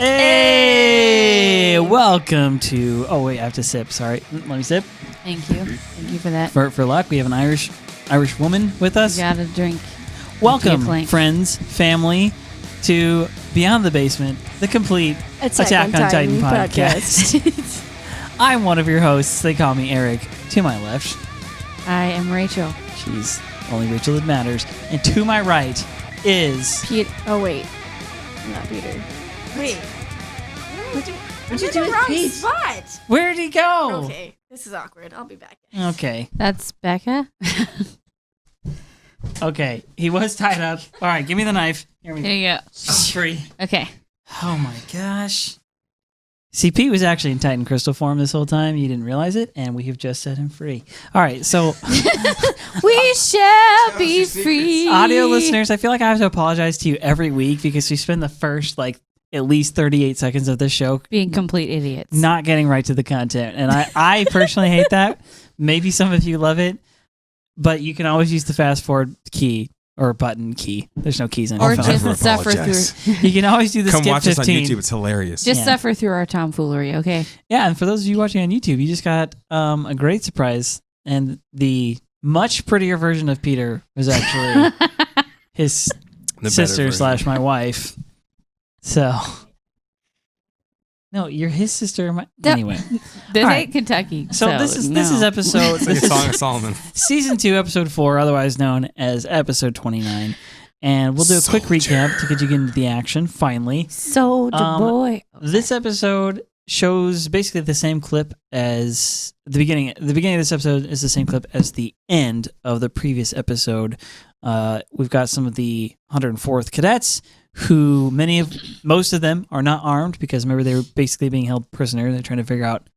Hey! Welcome to... Oh, wait, I have to sip. Sorry. Let me sip. Thank you. Thank you for that. For luck, we have an Irish woman with us. You gotta drink. Welcome, friends, family, to Beyond the Basement, the complete Attack on Titan podcast. I'm one of your hosts. They call me Eric. To my left, I am Rachel. she's only Rachel that matters. And to my right is... Pete. Oh, wait. Not Peter. Wait. What'd you I'm do in the with wrong Pete? spot. Where'd he go? Okay. This is awkward. I'll be back. Okay. That's Becca. Okay. He was tied up. All right, give me the knife. Here we go. Here you go. I'm free. Okay. Oh my gosh. See, Pete was actually in Titan crystal form this whole time. You didn't realize it, and we have just set him free. All right, so We shall be free. audio listeners, I feel like I have to apologize to you every week because we spend the first at least 38 seconds of this show Being complete idiots. not getting right to the content. And I personally hate that. Maybe some of you love it, but you can always use the fast forward key or button key. There's no keys on your Or phone. just suffer through. You can always do the Come skip watch 15. us on YouTube. It's hilarious. Just Yeah. suffer through our tomfoolery, okay? Yeah, and for those of you watching on YouTube, you just got a great surprise. And the much prettier version of Peter was actually his The better sister version. / my wife. So, no, you're his sister. Anyway, This All ain't Kentucky. so this is no. episode It's like a Song of Solomon. season 2, episode 4, otherwise known as episode 29. And we'll do a quick recap to get you into the action. Finally, Soldier boy. this episode shows basically the same clip as the beginning. The beginning of this episode is the same clip as the end of the previous episode. We've got some of the 104th cadets who most of them are not armed because remember they were basically being held prisoner. They're trying to figure out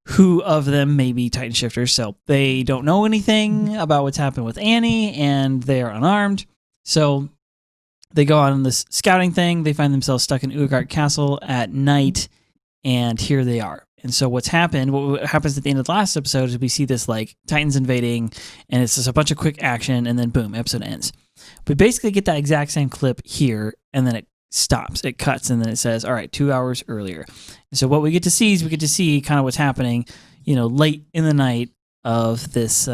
who of them may be Titan shifters. So they don't know anything about what's happened with Annie and they are unarmed. So they go on this scouting thing. They find themselves stuck in Ugart Castle at night. And here they are. And so what happens at the end of the last episode is we see this Titans invading and it's just a bunch of quick action and then boom, episode ends. We basically get that exact same clip here and then it stops, it cuts, and then it says, all right, 2 hours earlier. And so what we get to see kind of what's happening, late in the night of this,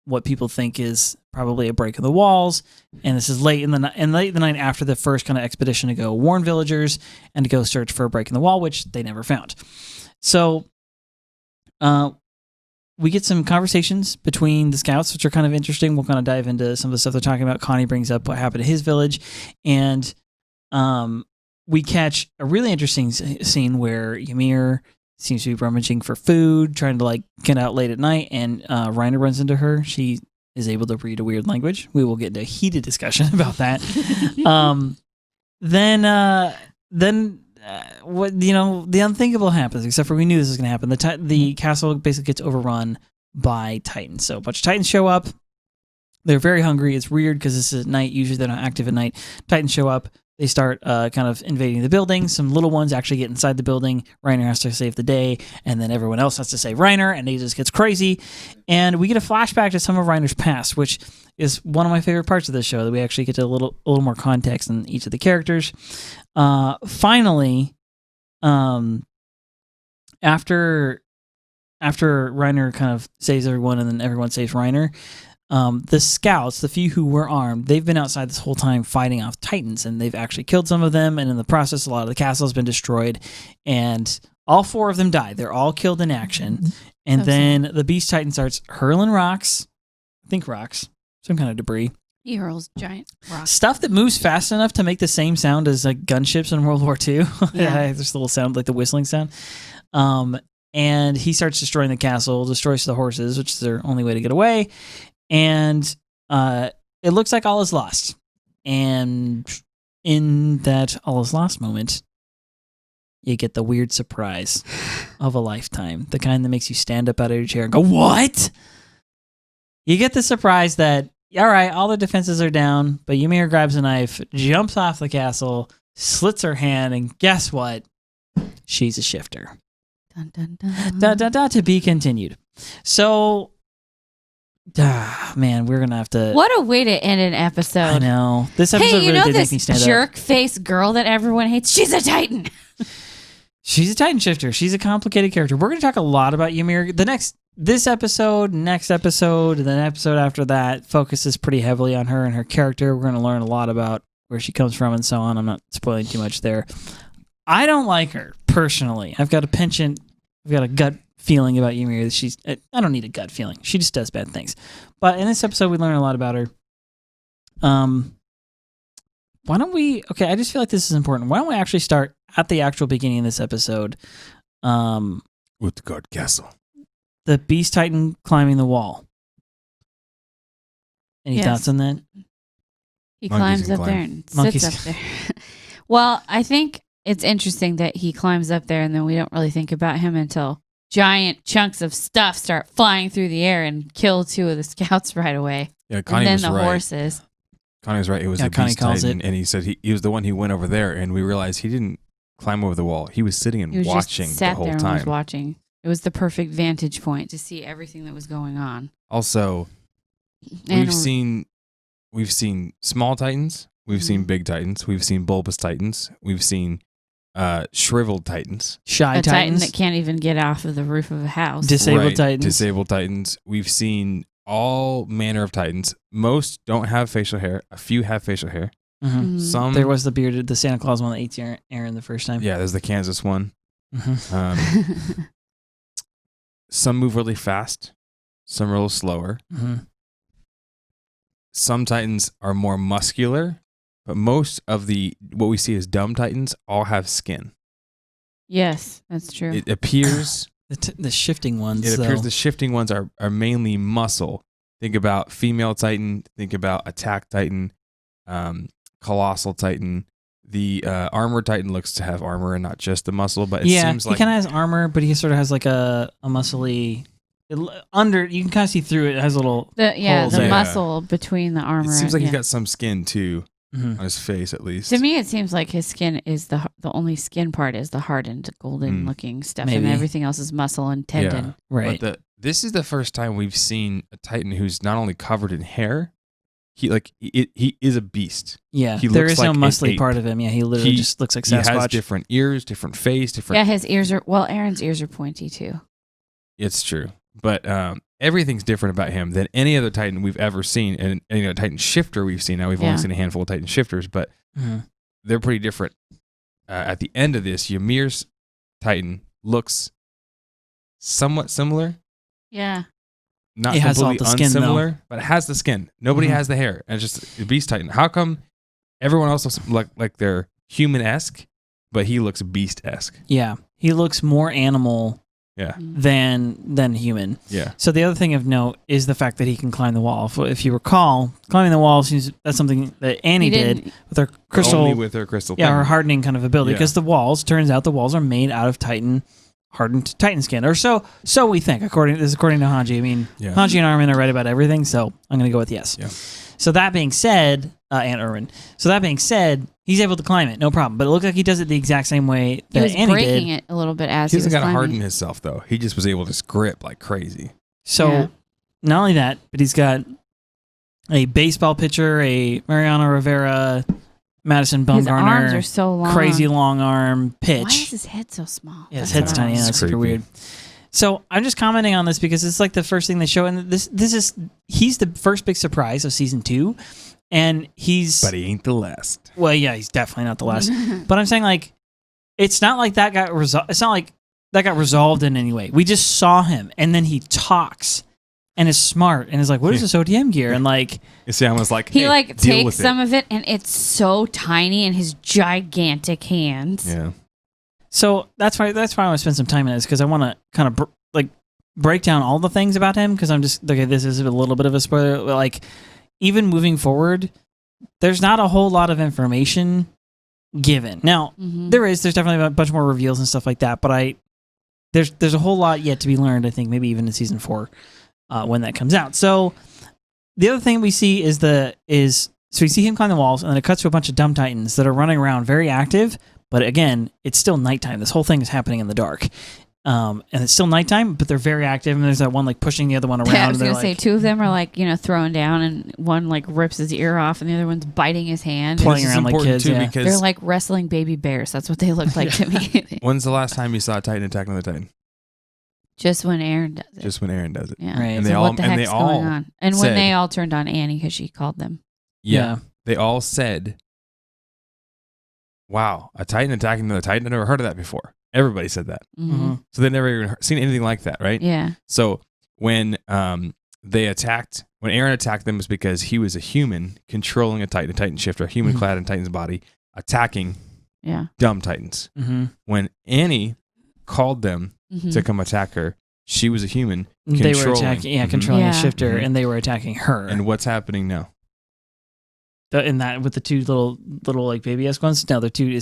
what people think is probably a break in the walls. And this is late in the night after the first kind of expedition to go warn villagers and to go search for a break in the wall, which they never found. So we get some conversations between the scouts, which are kind of interesting. We'll kind of dive into some of the stuff they're talking about. Connie brings up what happened to his village. And we catch a really interesting scene where Ymir seems to be rummaging for food, trying to get out late at night, and Reiner runs into her. She is able to read a weird language. We will get into a heated discussion about that. Then what the unthinkable happens. Except for we knew this was going to happen. The castle basically gets overrun by Titans. So a bunch of Titans show up. They're very hungry. It's weird because this is at night. Usually they're not active at night. Titans show up. They start kind of invading the building. Some little ones actually get inside the building. Reiner has to save the day, and then everyone else has to save Reiner, and it just gets crazy. And we get a flashback to some of Reiner's past, which is one of my favorite parts of this show, that we actually get to a little more context in each of the characters. Finally, after Reiner kind of saves everyone, and then everyone saves Reiner, the scouts, the few who were armed, they've been outside this whole time fighting off Titans, and they've actually killed some of them, and in the process, a lot of the castle has been destroyed, and all 4 of them died. They're all killed in action, and then the Beast Titan starts hurling rocks, some kind of debris. He hurls giant rocks. Stuff that moves fast enough to make the same sound as gunships in World War II. Yeah. There's a little sound like the whistling sound. And he starts destroying the castle, destroys the horses, which is their only way to get away. And it looks like all is lost. And in that all is lost moment, you get the weird surprise of a lifetime. The kind that makes you stand up out of your chair and go, what? You get the surprise that, all right, all the defenses are down, but Ymir grabs a knife, jumps off the castle, slits her hand, and guess what? She's a shifter. Dun, dun, dun. To be continued. So Man, we're gonna have to. What a way to end an episode. I know this episode Hey, you really know did this make me stand up. jerk face girl that everyone hates? She's a Titan. She's a Titan shifter. She's a complicated character. We're going to talk a lot about Ymir. This episode, next episode, and then episode after that focuses pretty heavily on her and her character. We're going to learn a lot about where she comes from and so on. I'm not spoiling too much there. I don't like her personally. I've got a penchant. I've got a gut feeling about Ymir that she's. I don't need a gut feeling. She just does bad things. But in this episode, we learn a lot about her. Why don't we? Okay, I just feel like this is important. Why don't we actually start at the actual beginning of this episode? Utgard Castle. The Beast Titan climbing the wall. Any Yes. thoughts on that? He Monkeys climbs can up climb. there and Monkeys sits up there. Well, I think it's interesting that he climbs up there and then we don't really think about him until giant chunks of stuff start flying through the air and kill two of the scouts right away. Yeah, And Connie then was the right. horses. Connie was right. It was Yeah, the Connie Beast calls Titan, it. and he said he was the one who went over there, and we realized he didn't climb over the wall. He was sitting and He was watching just the sat whole there and was time. watching. It was the perfect vantage point to see everything that was going on. Also, And we've seen small titans, we've seen Mhm. big titans, we've seen bulbous titans, we've seen shriveled titans, Shy a Titan Titans, that can't even get off of the roof of a house. Disabled Right, Titans. disabled titans. We've seen all manner of titans. Most don't have facial hair. A few have facial hair. Mhm. Mhm. Some There was the bearded, the Santa Claus one that ate Aaron the first time. yeah, there's the Kansas one. Mhm. Some move really fast. Some are a little slower. Mhm. Some titans are more muscular, but most of what we see as dumb titans all have skin. Yes, that's true. It appears The shifting ones. it appears though. the shifting ones are mainly muscle. Think about female titan. Think about attack titan, colossal titan. The armored titan looks to have armor and not just the muscle, but it seems he like kind of has armor, but he sort of has like a muscly. Under you can kind of see through it. It has a little. the holes the there. muscle between the armor. it seems like yeah. he's got some skin too Mhm. on his face at least. To me, it seems like his skin is the only skin part is the hardened, golden looking stuff, and Maybe. everything else is muscle and tendon. Right. But this is the first time we've seen a titan who's not only covered in hair, he is a beast. Yeah. he There looks is no like an muscly ape. part of him. Yeah. He literally He- just looks like He has Sasquatch. different ears, different face, different. Yeah, his ears are Aaron's ears are pointy too. It's true, but everything's different about him than any other titan we've ever seen, and titan shifter we've seen. Now we've Yeah. only seen a handful of titan shifters, but Mhm. they're pretty different. At the end of this, Ymir's titan looks somewhat similar. Yeah, Not It has all completely the skin, though. unsimilar, but it has the skin. Nobody Mhm. has the hair, and it's just a beast titan. How come everyone else looks like they're human-esque, but he looks beast-esque? Yeah. He looks more animal Yeah, than human. yeah. So the other thing of note is the fact that he can climb the wall. If you recall, climbing the wall that's something that Annie He did didn't- with her crystal. Only with her crystal. Yeah, thing. her hardening kind of ability. Yeah. Because turns out the walls are made out of hardened Titan skin, or so we think. According to Hanji. I mean, Yeah. Hanji and Armin are right about everything, so I'm going to go with yes. Yeah. So that being said, and Erwin. So that being said, he's able to climb it, no problem. But it looks like he does it the exact same way he that was Annie breaking did. it a little bit as He he was hasn't got to climbing. harden himself though. He just was able to grip like crazy. So Yeah. not only that, but he's got a baseball pitcher, a Mariano Rivera, Madison His arms Bumgarner, are so long. crazy long arm Why is pitch. his head so small? Yeah, his That's head's what tiny. I Yeah, was- it's super creepy. weird. So I'm just commenting on this because it's like the first thing they show, and he's the first big surprise of season 2, and he's But he ain't the last. well, yeah, he's definitely not the last. But I'm saying like, it's not like that got resolved. It's not like that got resolved in any way. We just saw him, and then he talks and is smart and is like, "What is this ODM gear?" And like, You see, I was like, He hey, like deal takes with some of it, and it's so tiny in his gigantic hands. Yeah. so that's why I want to spend some time in this because I want to kind of break down all the things about him because I'm just okay. This is a little bit of a spoiler. But like, even moving forward, there's not a whole lot of information given. Now, Mhm. there's definitely a bunch more reveals and stuff like that, but there's a whole lot yet to be learned, I think, maybe even in season 4 when that comes out. So the other thing we see so we see him climb the walls, and then it cuts to a bunch of dumb titans that are running around very active, but again, it's still nighttime. This whole thing is happening in the dark. And it's still nighttime, but they're very active. And there's that one like pushing the other one around. Yeah, I was and gonna they're, say like, two of them are like throwing down, and one like rips his ear off, and the other one's biting his hand. Playing This is around like important kids, too yeah. because They're like wrestling baby bears. That's what they look like to me. when's the last time you saw a Titan attack another Titan? Just when Aaron does it. Just when Aaron does it. Yeah. Right. And So they all what the and heck's they all going on? And when said- they all turned on Annie because she called them. Yeah. They all said, "Wow, a Titan attacking another Titan. I never heard of that before." Everybody said that. Mm-hmm. So they never even seen anything like that, right? Yeah. So when when Aaron attacked them, it was because he was a human controlling a Titan shifter, a human clad in Titan's body, attacking Yeah. dumb Titans. Mm-hmm. When Annie called them Mhm. to come attack her, she was a human. They were Controlling. attacking, Mhm. controlling Yeah. a shifter, Mhm. and they were attacking her. And what's happening now? In that with the two little like baby-esque ones. No, they're two. It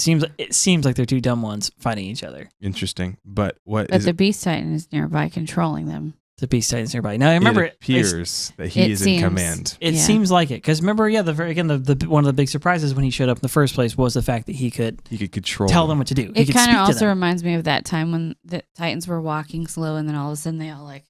seems like they're two dumb ones fighting each other. Interesting. But what But is the Beast Titan is nearby controlling them. The Beast Titans nearby. Now I remember it appears that he it is seems- in command. It Yeah. seems like it because remember, the one of the big surprises when he showed up in the first place was the fact that he could He could control tell them what to do. He It could kind speak of to also them. reminds me of that time when the Titans were walking slow, and then all of a sudden they all like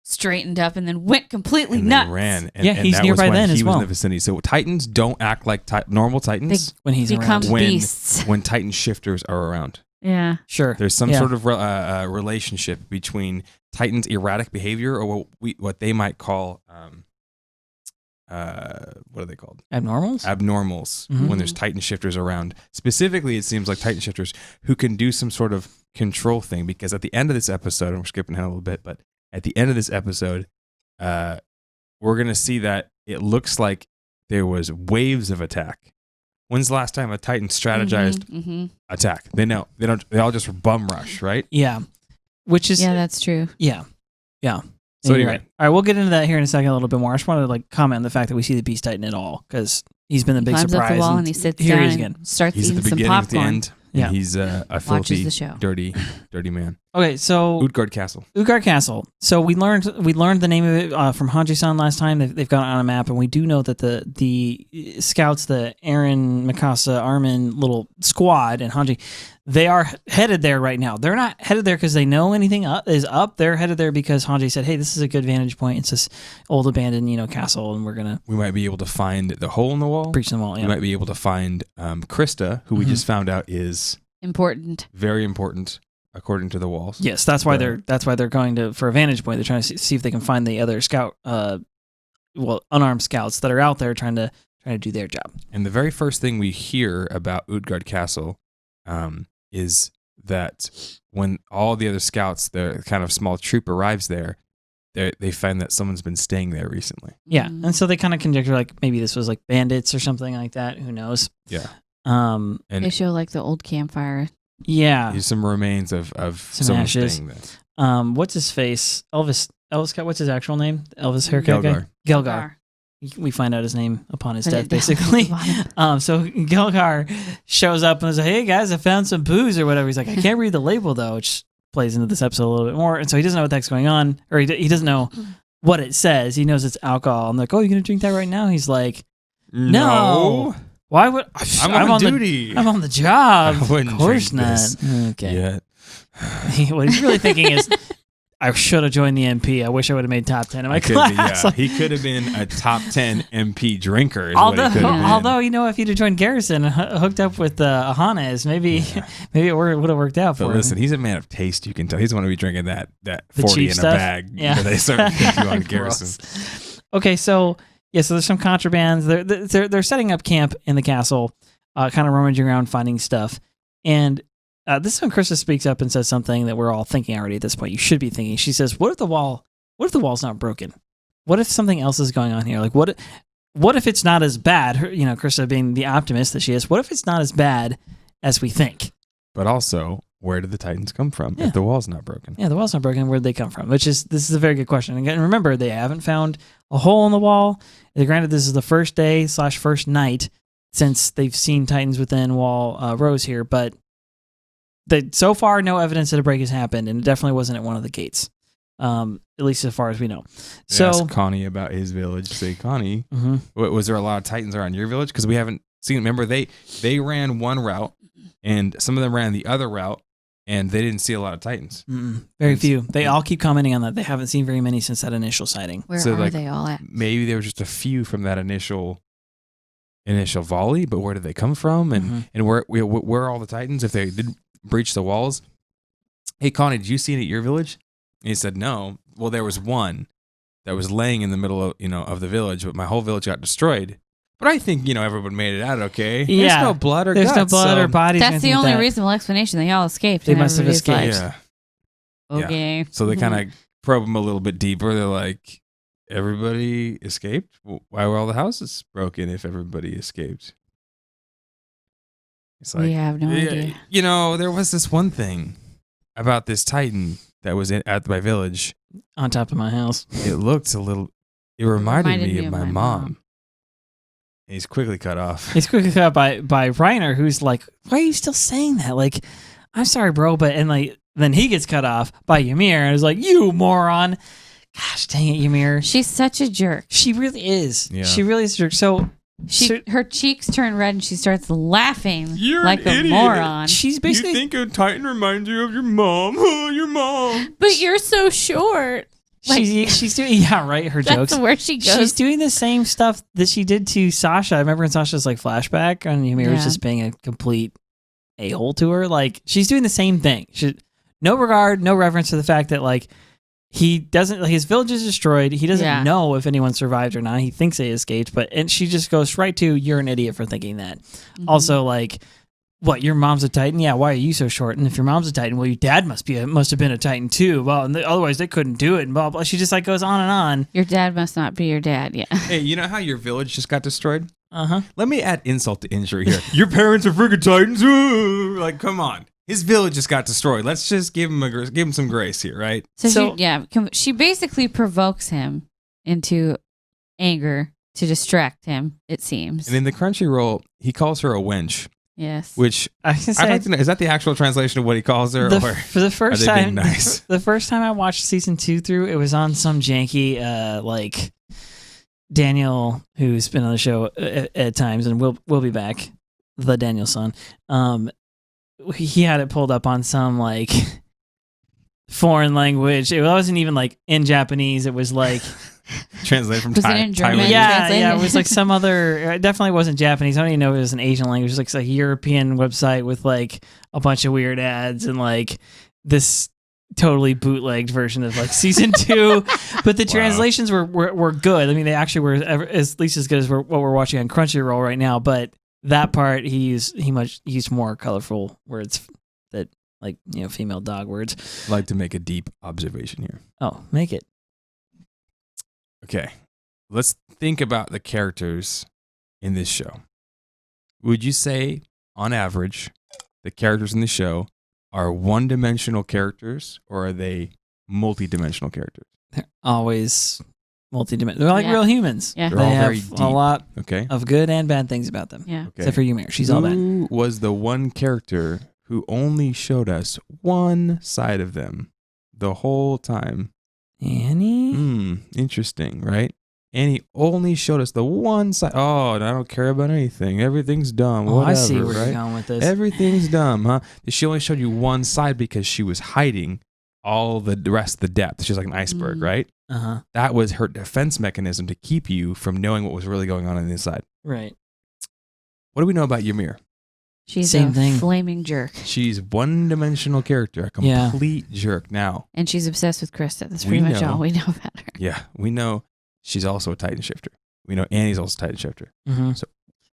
straightened up and then went completely and nuts. they ran. And, Yeah, and he's that nearby was when then he as was well. in the vicinity. So Titans don't act like normal Titans when he's Become around. When- beasts. when Titan shifters are around. Yeah. Sure, There's some Yeah. sort of relationship between Titan's erratic behavior, or what they might call what are they called? abnormals. Abnormals. Mhm. When there's Titan shifters around. Specifically, it seems like Titan shifters who can do some sort of control thing. Because at the end of this episode, and we're skipping ahead a little bit, but at the end of this episode, we're gonna see that it looks like there was waves of attack. When's the last time a Titan strategized Mm-hmm. attack? They know they don't. They all just bum rush, right? Yeah, which is Yeah, that's true. yeah. So You're anyway, right. All right, we'll get into that here in a second a little bit more. I just wanted to like comment on the fact that we see the Beast Titan at all because he's been the He big climbs surprise. up the wall and and he sits here down he is and again. starts he's at eating the some beginning, at the popcorn. end. Yeah. And he's a Watches filthy, the show. dirty man. Okay, so Utgard Castle. Utgard Castle. So we learned the name of it from Hanji-san last time. They've got it on a map, and we do know that the scouts, the Aaron, Mikasa, Armin little squad, and Hanji, they are headed there right now. They're not headed there because they know anything is up. They're headed there because Hanji said, "Hey, this is a good vantage point. It's this old abandoned, castle, and we're gonna We might be able to find the hole in the wall. breach them all." We Yeah. might be able to find Krista, who we Mhm. just found out is Important. very important according to the walls. Yes, that's why The- they're going to for a vantage point. They're trying to see if they can find the other scout, unarmed scouts that are out there trying to do their job. And the very first thing we hear about Utgard Castle is that when all the other scouts, the kind of small troop, arrives there, they find that someone's been staying there recently. Yeah, Mhm. and so they kind of conjecture like maybe this was like bandits or something like that. Who knows? Yeah. Um. And They show like the old campfire. Yeah. there's some remains of Some someone ashes. staying there. What's his face? Elvis. What's his actual name? Elvis haircut guy. Gelgar. Gelgar. We find out his name upon his Put death, it down at the basically. bottom. So Gelgar shows up and is like, "Hey guys, I found some booze or whatever." He's like, "I can't read the label though," which plays into this episode a little bit more. And so he doesn't know what the heck's going on, or he doesn't know what it says. He knows it's alcohol. I'm like, "Oh, you gonna drink that right now?" He's like, No. "Why would I'm on duty. I'm on the job." I wouldn't Of course drink not. this Okay. yet. What he's really thinking is, I should have joined the MP. I wish I would have made top 10 in my class. He could have been a top 10 MP drinker. Is what he could have been. Although, if he'd have joined Garrison and hooked up with Ahanes, maybe it would have worked out for But him. listen, he's a man of taste. You can tell he doesn't want to be drinking that The 40 cheap in stuff? a bag. Yeah. That they start to you on Gross. Garrison. Okay, so there's some contrabands. They're setting up camp in the castle, kind of rummaging around, finding stuff. And this is when Krista speaks up and says something that we're all thinking already at this point. You should be thinking. She says, "What if the wall's not broken? What if something else is going on here? Like what if it's not as bad?" Krista being the optimist that she is. What if it's not as bad as we think? But also, where did the Titans come from Yeah. if the wall's not broken? Yeah, the wall's not broken. Where'd they come from? This is a very good question. Again, remember, they haven't found a hole in the wall. Granted, this is the first day / first night since they've seen Titans within wall rows here, but so far, no evidence that a break has happened, and it definitely wasn't at one of the gates, at least as far as we know. They asked Connie about his village. Say, Connie, Mhm. was there a lot of Titans around your village? Because we haven't seen. Remember, they ran one route, and some of them ran the other route, and they didn't see a lot of Titans. Very few. They all keep commenting on that. They haven't seen very many since that initial sighting. Where So, are like, they all at? Maybe there were just a few from that initial volley, but where did they come from? And where are all the Titans if they did breach the walls? Hey, Connie, did you see it at your village? And he said, no. Well, there was one that was laying in the middle of, of the village, but my whole village got destroyed. But I think, everyone made it out okay. Yeah. There's no blood or There's guts. no blood or bodies. or That's anything the like only that. reasonable explanation. They all escaped. They and must have everybody's escaped. like, Yeah. okay. So they kind of probe them a little bit deeper. They're like, everybody escaped? Why were all the houses broken if everybody escaped? It's like, We have no idea. There was this one thing about this Titan that was at my village. On top of my house. It looked it reminded me of my my mom. He's quickly cut off. He's quickly cut by Reiner, who's like, why are you still saying that? Like, I'm sorry, bro, but then he gets cut off by Ymir and is like, you moron. Gosh dang it, Ymir. She's such a jerk. She really is. Yeah. She really is a jerk. So Her cheeks turn red and she starts laughing You're like an a idiot. moron. she's basically a Titan reminds you of your mom? Your mom. But you're so short. Like, she's doing right, her that's jokes. where she goes. She's doing the same stuff that she did to Sasha. I remember in Sasha's like flashback, and Ymir was Yeah. just being a complete a-hole to her. Like, she's doing the same thing. No regard, no reverence to the fact that like he doesn't, like, his village is destroyed. He doesn't know if anyone survived or not. He thinks they escaped, and she just goes right to, you're an idiot for thinking that. Mhm. Also, like, what, your mom's a Titan? Yeah, why are you so short? And if your mom's a Titan, well, your dad must have been a Titan too. Well, and otherwise they couldn't do it. And blah, blah. She just like goes on and on. Your dad must not be your dad. Yeah. Hey, you know how your village just got destroyed? Uh-huh. Let me add insult to injury here. Your parents are freaking Titans. Ooh. Like, come on. His village just got destroyed. Let's just give him some grace here, right? So she basically provokes him into anger to distract him, it seems. And in the Crunchyroll, he calls her a wench, Yes. which I can I'd say like to know, is that the actual translation of what he calls her? Or for the first are they being time, nice? the first time I watched season 2 through, it was on some janky, like Daniel, who's been on the show at times, and will be back. The Daniel son. He had it pulled up on some like foreign language. It wasn't even like in Japanese. It was like translated from Was it in German? Taiwan. yeah, it was like some other. It definitely wasn't Japanese. I don't even know if it was an Asian language. It was like a European website with like a bunch of weird ads and like this totally bootlegged version of like season 2. But the translations were good. I mean, they actually were at least as good as what we're watching on Crunchyroll right now. But that part he used more colorful words that like female dog words. I'd like to make a deep observation here. Oh, make it. Okay, let's think about the characters in this show. Would you say, on average, the characters in the show are one-dimensional characters, or are they multi-dimensional characters? They're always multi-dimensional. They're like real humans. Yeah. They're They all have very deep. a lot Okay. of good and bad things about them. Yeah. Okay. Except for Ymir. She's all bad. Who was the one character who only showed us one side of them the whole time? Annie? Interesting, right? And he only showed us the one side. Oh, and I don't care about anything. Everything's dumb. Oh, Whatever, I see where right? you're going with this. Everything's dumb, huh? She only showed you one side because she was hiding all the rest of the depth. She's like an iceberg, right? Uh-huh. That was her defense mechanism to keep you from knowing what was really going on the inside. Right. What do we know about Ymir? She's Same a thing. flaming jerk. She's one-dimensional character, a Yeah. complete jerk. Now, And she's obsessed with Krista. That's We pretty much know. all we know about her. yeah, we know she's also a Titan shifter. We know Annie's also a Titan shifter. Mm-hmm. So,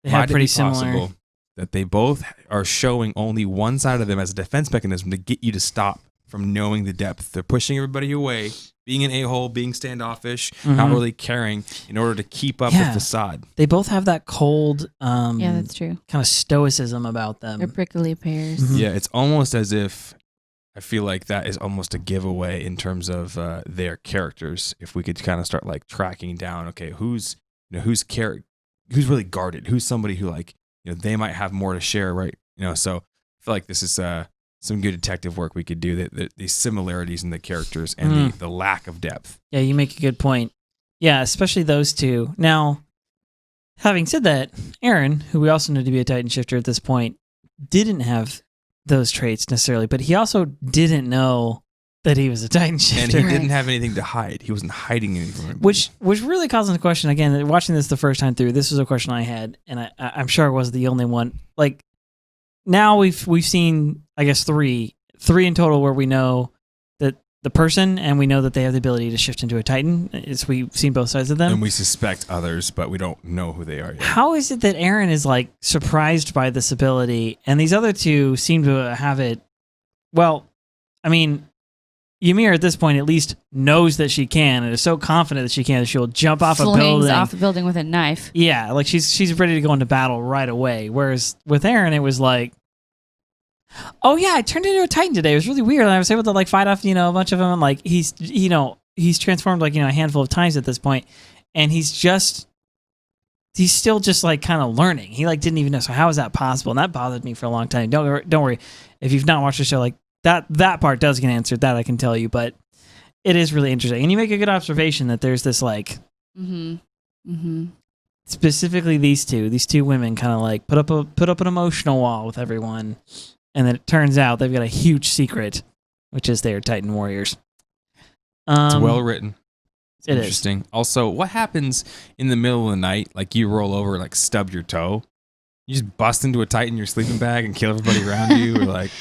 they might have it pretty be similar. possible that they both are showing only one side of them as a defense mechanism to get you to stop from knowing the depth. They're pushing everybody away, being an a-hole, being standoffish, not Mhm. really caring in order to keep up Yeah. the facade. They both have that cold Yeah, that's true. kind of stoicism about them. They're prickly pears. Mhm. Yeah, it's almost as if I feel like that is almost a giveaway in terms of their characters. If we could kind of start like tracking down, okay, who's really guarded, who's somebody who like they might have more to share, right? So I feel like this is some good detective work we could do. That these similarities in the characters and the lack of depth. Yeah, you make a good point. Yeah, especially those two. Now, having said that, Aaron, who we also know to be a Titan shifter at this point, didn't have those traits necessarily, but he also didn't know that he was a Titan shifter. And he didn't have anything to hide. He wasn't hiding anything from him. Which really caused the question, again, watching this the first time through, this was a question I had, and I'm sure I wasn't the only one. Like, now we've seen, I guess, three in total where we know that the person, and we know that they have the ability to shift into a Titan. We've seen both sides of them. And we suspect others, but we don't know who they are yet. How is it that Eren is, like, surprised by this ability, and these other two seem to have it? Well, I mean, Ymir at this point at least knows that she can, and is so confident that she can that she'll jump off a building. Off a building with a knife. Yeah, like she's ready to go into battle right away. Whereas with Eren, it was like, oh yeah, I turned into a Titan today. It was really weird, and I was able to like fight off a bunch of them. And like he's transformed like a handful of times at this point, and he's still just like kind of learning. He like didn't even know. So how is that possible? And that bothered me for a long time. Don't worry, if you've not watched the show, like. That part does get answered, that I can tell you, but it is really interesting. And you make a good observation that there's this like specifically these two women kind of like put up an emotional wall with everyone, and then it turns out they've got a huge secret, which is they are Titan warriors. It's well written. It's it interesting. Is. Also, what happens in the middle of the night? Like you roll over, like stub your toe. You just bust into a Titan in your sleeping bag and kill everybody around you, or like.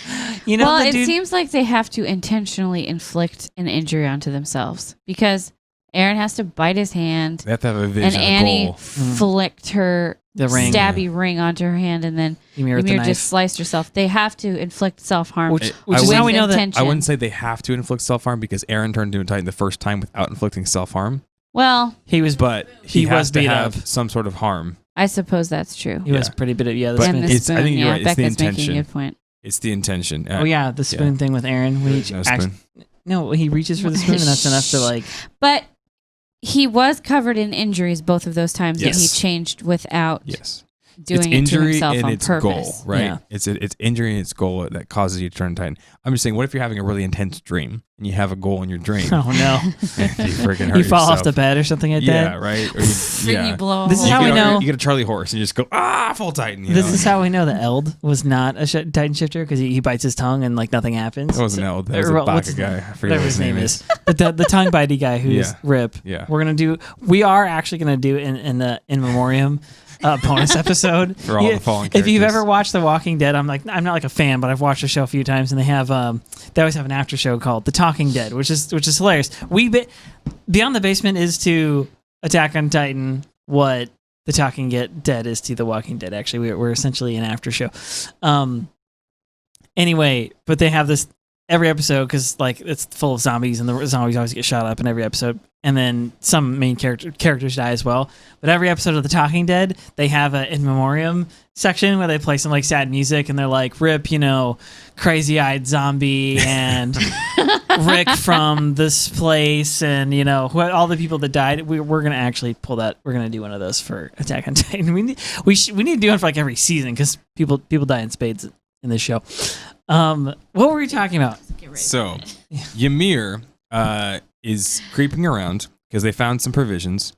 Well, it seems like they have to intentionally inflict an injury onto themselves because Eren has to bite his hand. They have to have a vision. And Annie flicked her stabby ring onto her hand, and then Ymir just sliced herself. They have to inflict self-harm. Which is how we know that. I wouldn't say they have to inflict self-harm because Eren turned into a Titan the first time without inflicting self-harm. Well, he has to have some sort of harm. I suppose that's true. He was pretty bit of But I think you're right. It's the intention. Making a good point. It's the intention. The spoon thing with Eren. He reaches for the spoon, and that's enough to like. But he was covered in injuries both of those times that he changed without doing it to himself on purpose. Goal, right? Yeah. It's injury and its goal that causes you to turn Titan. I'm just saying, what if you're having a really intense dream and you have a goal in your dream? Oh no! You freaking hurt You fall yourself. off the bed or something like that. Yeah, right. Or you blow. This is how we know. You get a Charlie horse and you just go full Titan. This is how we know that Eld was not a Titan shifter because he bites his tongue and like nothing happens. It wasn't Eld. That was a Baka guy. I forget what his name is. But the tongue bitey guy who's Rip. Yeah. We are actually gonna do in the in memoriam. Bonus episode for all the fallen characters. If you've ever watched The Walking Dead, I'm not like a fan, but I've watched the show a few times, and they always have an after show called The Talking Dead, which is hilarious. Beyond the Basement is to Attack on Titan what The Talking Dead is to The Walking Dead. Actually, we're essentially an after show. Anyway, but they have this every episode because like it's full of zombies, and the zombies always get shot up in every episode. And then some main characters die as well. But every episode of The Talking Dead, they have an in memoriam section where they play some like sad music, and they're like, "Rip, crazy-eyed zombie, and Rick from this place, and all the people that died." We're gonna actually pull that. We're gonna do one of those for Attack on Titan. We need to do it for like every season because people die in spades in this show. What were we talking about? So, Ymir is creeping around because they found some provisions,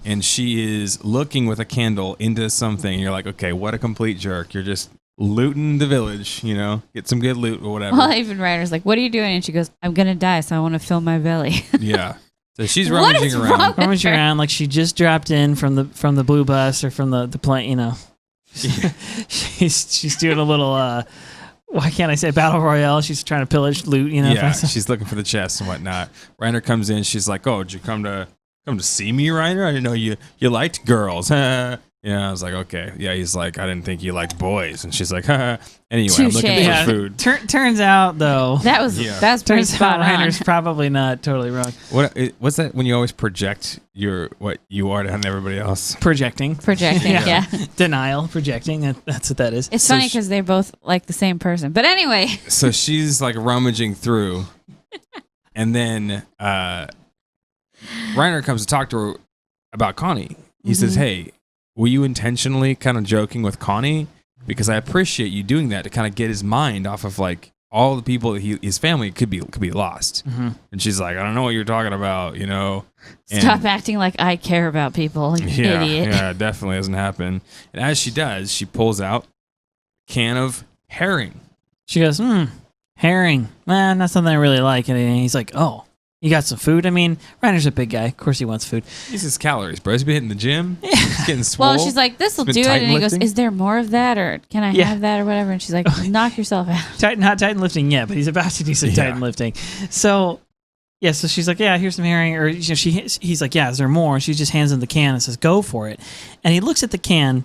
and she is looking with a candle into something. And you're like, okay, what a complete jerk. You're just looting the village, get some good loot or whatever. Well, even Reiner's like, what are you doing? And she goes, I'm going to die, so I want to fill my belly. Yeah. So she's rummaging around. Rummaging around like she just dropped in from the blue bus or from the plane, Yeah. She's doing a little why can't I say battle royale? She's trying to pillage loot, Yeah, she's looking for the chest and whatnot. Reiner comes in. She's like, "Oh, did you come to see me, Reiner? I didn't know you liked girls." I was like, "Okay." Yeah, he's like, "I didn't think you liked boys." And she's like, Anyway, I'm looking for food. Turns out, though, that's pretty spot on. Reiner's probably not totally wrong. What's that when you always project what you are on everybody else? Projecting, yeah. Denial, projecting. That's what that is. It's funny because they're both like the same person. But anyway. So she's like rummaging through, and then Reiner comes to talk to her about Connie. He says, "Hey, were you intentionally kind of joking with Connie? Because I appreciate you doing that to kind of get his mind off of like all the people that his family could be lost." Mm-hmm. And she's like, "I don't know what you're talking about, Stop acting like I care about people, you idiot." Yeah, it definitely doesn't happen. And as she does, she pulls out a can of herring. She goes, herring. Man, that's something I really like. And he's like, oh, you got some food? I mean, Reiner's a big guy. Of course he wants food. These his calories, bro. He's been hitting the gym. He's getting swole. Well, she's like, this will He's do been it. And he goes, tighten is there more of that? Or can I have that or whatever? And she's like, knock yourself out. Not Titan lifting yet, but he's about to do some Titan lifting. So, yeah, so she's like, yeah, here's some herring. Or he's like, yeah, is there more? And she just hands him the can and says, go for it. And he looks at the can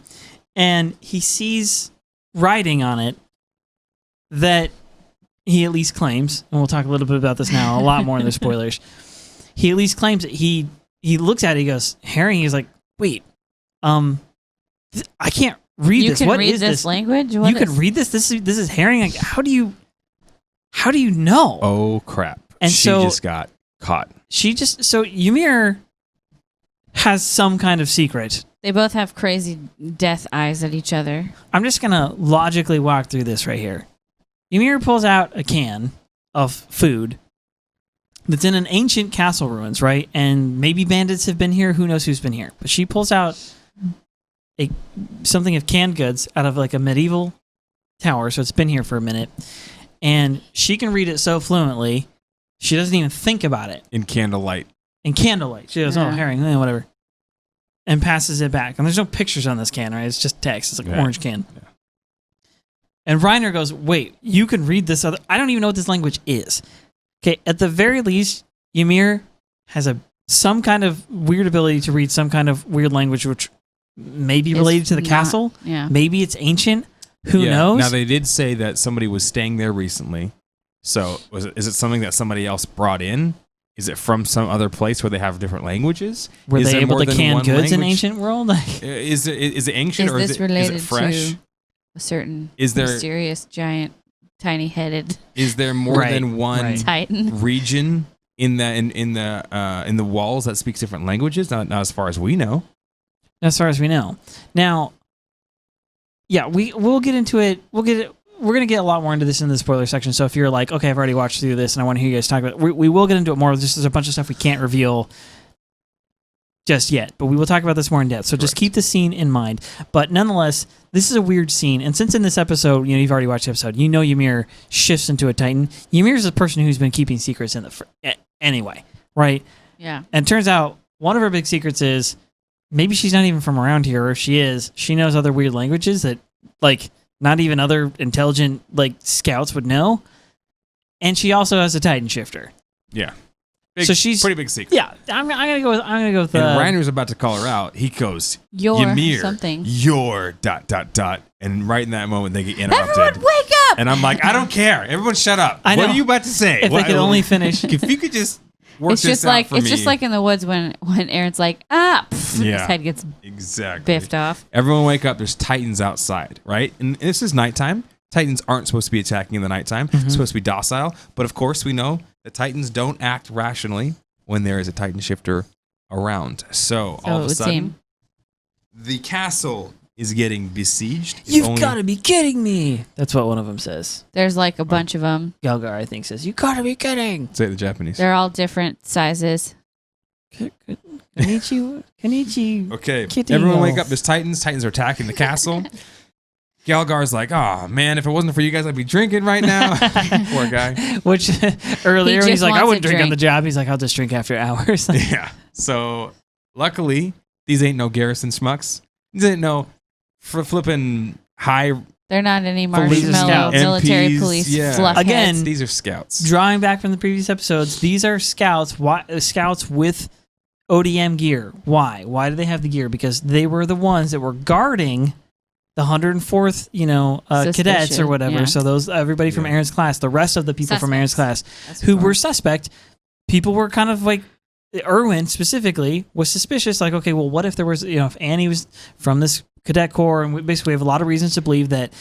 and he sees writing on it that he at least claims, and we'll talk a little bit about this now, a lot more in the spoilers. He at least claims that he looks at it, he goes, herring. He's like, wait, I can't read this. What is this language? You can read this? This is herring? Like, how do you know? Oh, crap. And she so just got caught. So Ymir has some kind of secret. They both have crazy death eyes at each other. I'm just going to logically walk through this right here. Ymir pulls out a can of food that's in an ancient castle ruins, right? And maybe bandits have been here. Who knows who's been here? But she pulls out something of canned goods out of like a medieval tower, so it's been here for a minute. And she can read it so fluently, she doesn't even think about it. In candlelight. She goes, oh, herring, whatever. And passes it back. And there's no pictures on this can, right? It's just text. It's like an orange can. Yeah. And Reiner goes, wait, you can read this other... I don't even know what this language is. Okay, at the very least, Ymir has some kind of weird ability to read some kind of weird language, which may be related to the castle. Yeah. Maybe it's ancient. Who knows? Now, they did say that somebody was staying there recently. So, is it something that somebody else brought in? Is it from some other place where they have different languages? Were they able to can goods in language? ancient world? Is it ancient or is it fresh? To a certain mysterious, giant, tiny-headed. Is there more than one Titan region in the walls that speaks different languages? Not as far as we know. As far as we know. Now, yeah, we'll get into it. We're going to get a lot more into this in the spoiler section. So if you're like, okay, I've already watched through this and I want to hear you guys talk about it, we will get into it more. Just there's a bunch of stuff we can't reveal just yet, but we will talk about this more in depth. So just keep the scene in mind. But nonetheless, this is a weird scene. And since in this episode, you've already watched the episode, Ymir shifts into a Titan. Ymir is a person who's been keeping secrets in the anyway, right? Yeah. And it turns out one of her big secrets is maybe she's not even from around here, or if she is, she knows other weird languages that like not even other intelligent like scouts would know. And she also has a Titan shifter. Yeah. So she's pretty big secret. Yeah, I'm gonna go with. And Reiner's about to call her out. He goes, Ymir, your ... And right in that moment, they get interrupted. Everyone wake up! And I'm like, I don't care. Everyone, shut up. What are you about to say? If they could only finish. If you could just work it's this just out like for it's me. just like in the woods when Aaron's like, his head gets biffed off. Everyone wake up. There's Titans outside, right? And this is nighttime. Titans aren't supposed to be attacking in the nighttime. It's supposed to be docile. But of course, we know the Titans don't act rationally when there is a Titan shifter around. So all of a sudden, the castle is getting besieged. You've got to be kidding me. That's what one of them says. There's like a bunch of them. Gelgar, I think, says, you got to be kidding. Say it in Japanese. They're all different sizes. Kenichi. Okay, Kitty everyone no. wake up. There's Titans. Titans are attacking the castle. Gelgar's like, oh man, if it wasn't for you guys, I'd be drinking right now. Poor guy. Which earlier he's like, I wouldn't drink on the drink. job. He's like, I'll just drink after hours. Yeah. So luckily, these ain't no garrison schmucks. These ain't no flipping high. They're not any Police marshmallow scouts. military MPs, police yeah. fluff Again, heads. These are scouts. Drawing back from the previous episodes, these are scouts. Scouts with ODM gear. Why? Why do they have the gear? Because they were the ones that were guarding the 104th, cadets or whatever. Yeah. So those everybody from Aaron's class, the rest of the people from Aaron's class who were suspect, people were kind of like, Erwin specifically was suspicious. Like, okay, well, what if there was, if Annie was from this cadet corps, and we basically have a lot of reasons to believe that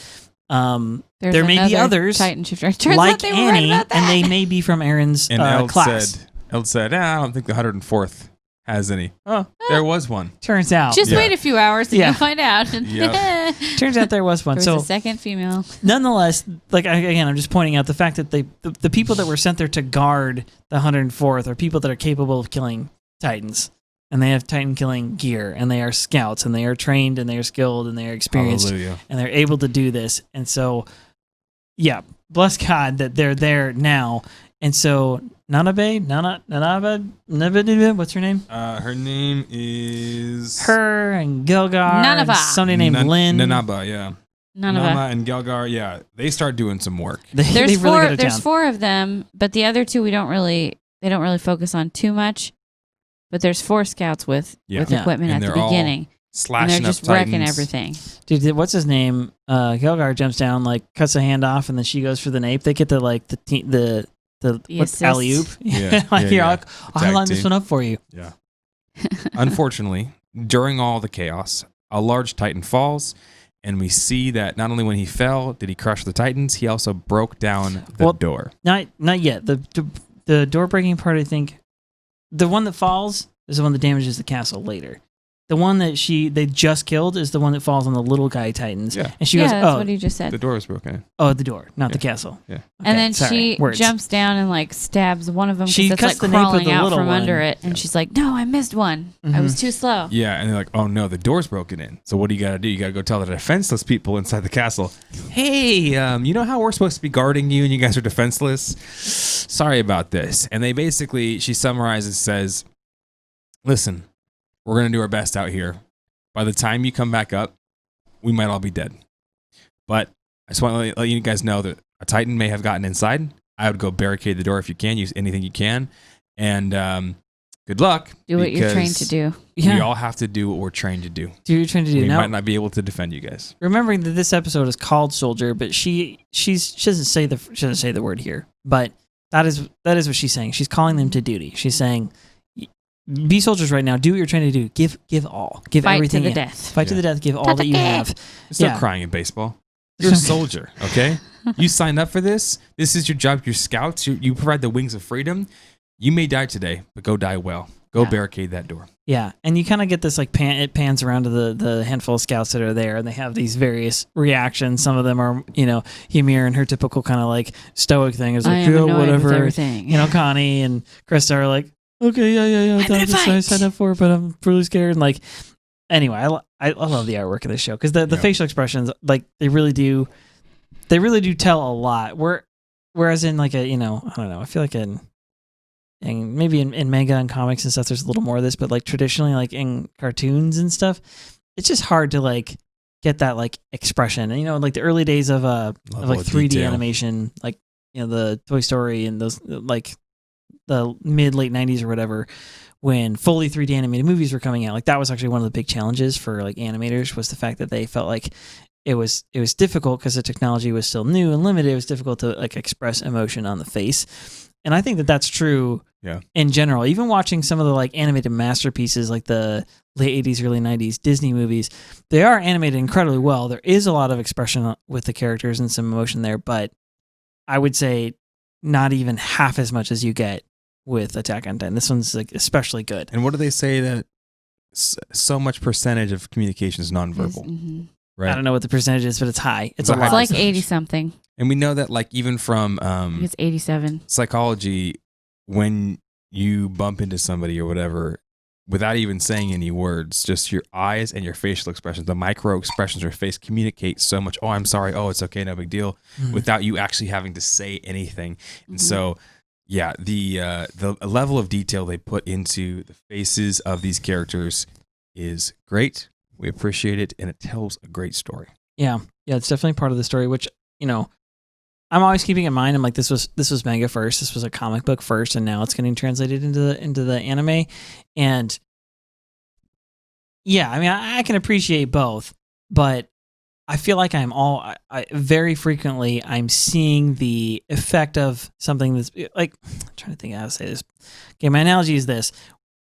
there may be others Titan shifter. Turns like out they were Annie, right about that. and they may be from Aaron's And class. Eld said, I don't think the 104th has any. Oh, there was one. Turns out. Just wait a few hours and you'll find out. Yep. Turns out there was one. There was a second female. Nonetheless, like again, I'm just pointing out the fact that the people that were sent there to guard the 104th are people that are capable of killing Titans. And they have Titan killing gear, and they are scouts, and they are trained, and they are skilled, and they are experienced, Hallelujah. and they're able to do this. And so, yeah, bless God that they're there now. And so Nanabe, what's her name? Her name is Her and Gilgar. None of and us. somebody named Lynn. Nanaba, yeah. None of Nama us. and Gelgar, yeah, they start doing some work. There's they really go to there's town. 4 of them, but the other 2 they don't really focus on too much. But there's 4 scouts with Yeah. equipment And at the they're all beginning, and Slashing they're up just wrecking Titans. everything. Dude, what's his name? Gilgar jumps down, like cuts a hand off, and then she goes for the nape. They get the like the assist. alley oop. Yeah, like yeah, here, yeah. I'll line Tag this team. one up for you. Yeah. Unfortunately, during all the chaos, a large Titan falls, and we see that not only when he fell did he crush the Titans, he also broke down the door. Not yet. The door breaking part, I think, the one that falls is the one that damages the castle later. The one that they just killed is the one that falls on the little guy Titans. Yeah. And she Yeah, goes, that's oh, what he just said. The door was broken. oh, the door, not the Yeah. castle. Yeah. Okay, And then sorry. she Words. jumps down and like stabs one of them She because cuts it's the like nape of crawling the out little from under one. it. And she's like, no, I missed one. I was too slow. Yeah, and they're like, oh no, the door's broken in. So what do you got to do? You got to go tell the defenseless people inside the castle, hey, you know how we're supposed to be guarding you and you guys are defenseless? Sorry about this. And they basically, she summarizes, says, listen, we're going to do our best out here. By the time you come back up, we might all be dead. But I just want to let you guys know that a Titan may have gotten inside. I would go barricade the door if you can. Use anything you can. And good luck. Do what you're trained because to do. Yeah. We all have to do what we're trained to do. Do what you're trying to do. We Now, might not be able to defend you guys. remembering that this episode is called Soldier, but she doesn't say the word here. But that is what she's saying. She's calling them to duty. She's saying, be soldiers right now. Do what you're trying to do. Give all. Give Fight everything to the in. death. Fight to the death. Give all that you have. There's no Yeah. crying in baseball. You're a soldier, okay? You signed up for this. This is your job. You're scouts. You provide the wings of freedom. You may die today, but go die well. Go Yeah. barricade that door. Yeah, and you kind of get this like it pans around to the handful of scouts that are there, and they have these various reactions. Some of them are, Ymir and her typical kind of like stoic thing is I like, am yeah, annoyed whatever. with everything. Connie and Krista are like, okay, yeah, I'm gonna that's what I fight. signed up for, but I'm really scared. And like, anyway, I love the artwork of this show because the Yeah. facial expressions, like they really do tell a lot. Whereas in like I don't know, I feel like in maybe in manga and comics and stuff, there's a little more of this, but like traditionally, like in cartoons and stuff, it's just hard to like get that like expression. And like the early days of like Level of 3D detail. animation, like the Toy Story and those like the late 90s or whatever, when fully 3D animated movies were coming out. Like that was actually one of the big challenges for like animators, was the fact that they felt like it was difficult because the technology was still new and limited. It was difficult to like express emotion on the face. And I think that that's true in general. Even watching some of the like animated masterpieces, like the late 80s, early 90s Disney movies, they are animated incredibly well. There is a lot of expression with the characters and some emotion there, but I would say not even half as much as you get with Attack on Titan. This one's like especially good. And what do they say that so much percentage of communication is nonverbal, Mhm. right? I don't know what the percentage is, but it's high. It's It's a a high lot. It's like percentage. 80 something. And we know that like even from I think it's 87. psychology, when you bump into somebody or whatever, without even saying any words, just your eyes and your facial expressions, the micro expressions of your face communicate so much. Oh, I'm sorry. Oh, it's okay. No big deal. Without you actually having to say anything. And so, yeah, the level of detail they put into the faces of these characters is great. We appreciate it, and it tells a great story. Yeah, it's definitely part of the story, which, I'm always keeping in mind. I'm like, this was manga first. This was a comic book first, and now it's getting translated into the anime. And yeah, I mean, I can appreciate both, but I feel like I very frequently I'm seeing the effect of something that's like, I'm trying to think how to say this. Okay, my analogy is this.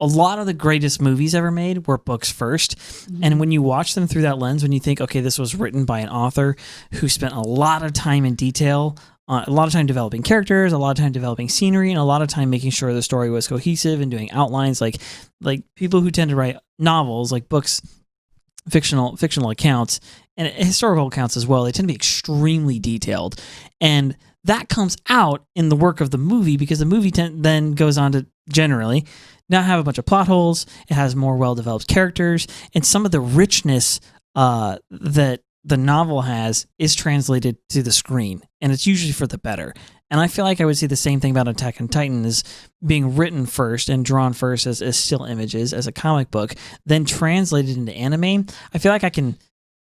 A lot of the greatest movies ever made were books first. And when you watch them through that lens, when you think, okay, this was written by an author who spent a lot of time in detail, a lot of time developing characters, a lot of time developing scenery, and a lot of time making sure the story was cohesive and doing outlines, like people who tend to write novels, like books, fictional accounts, and historical accounts as well, they tend to be extremely detailed. And that comes out in the work of the movie, because the movie then goes on to generally not have a bunch of plot holes. It has more well-developed characters, and some of the richness that the novel has is translated to the screen, and it's usually for the better. And I feel like I would say the same thing about Attack on Titan is being written first and drawn first as still images, as a comic book, then translated into anime. I feel like I can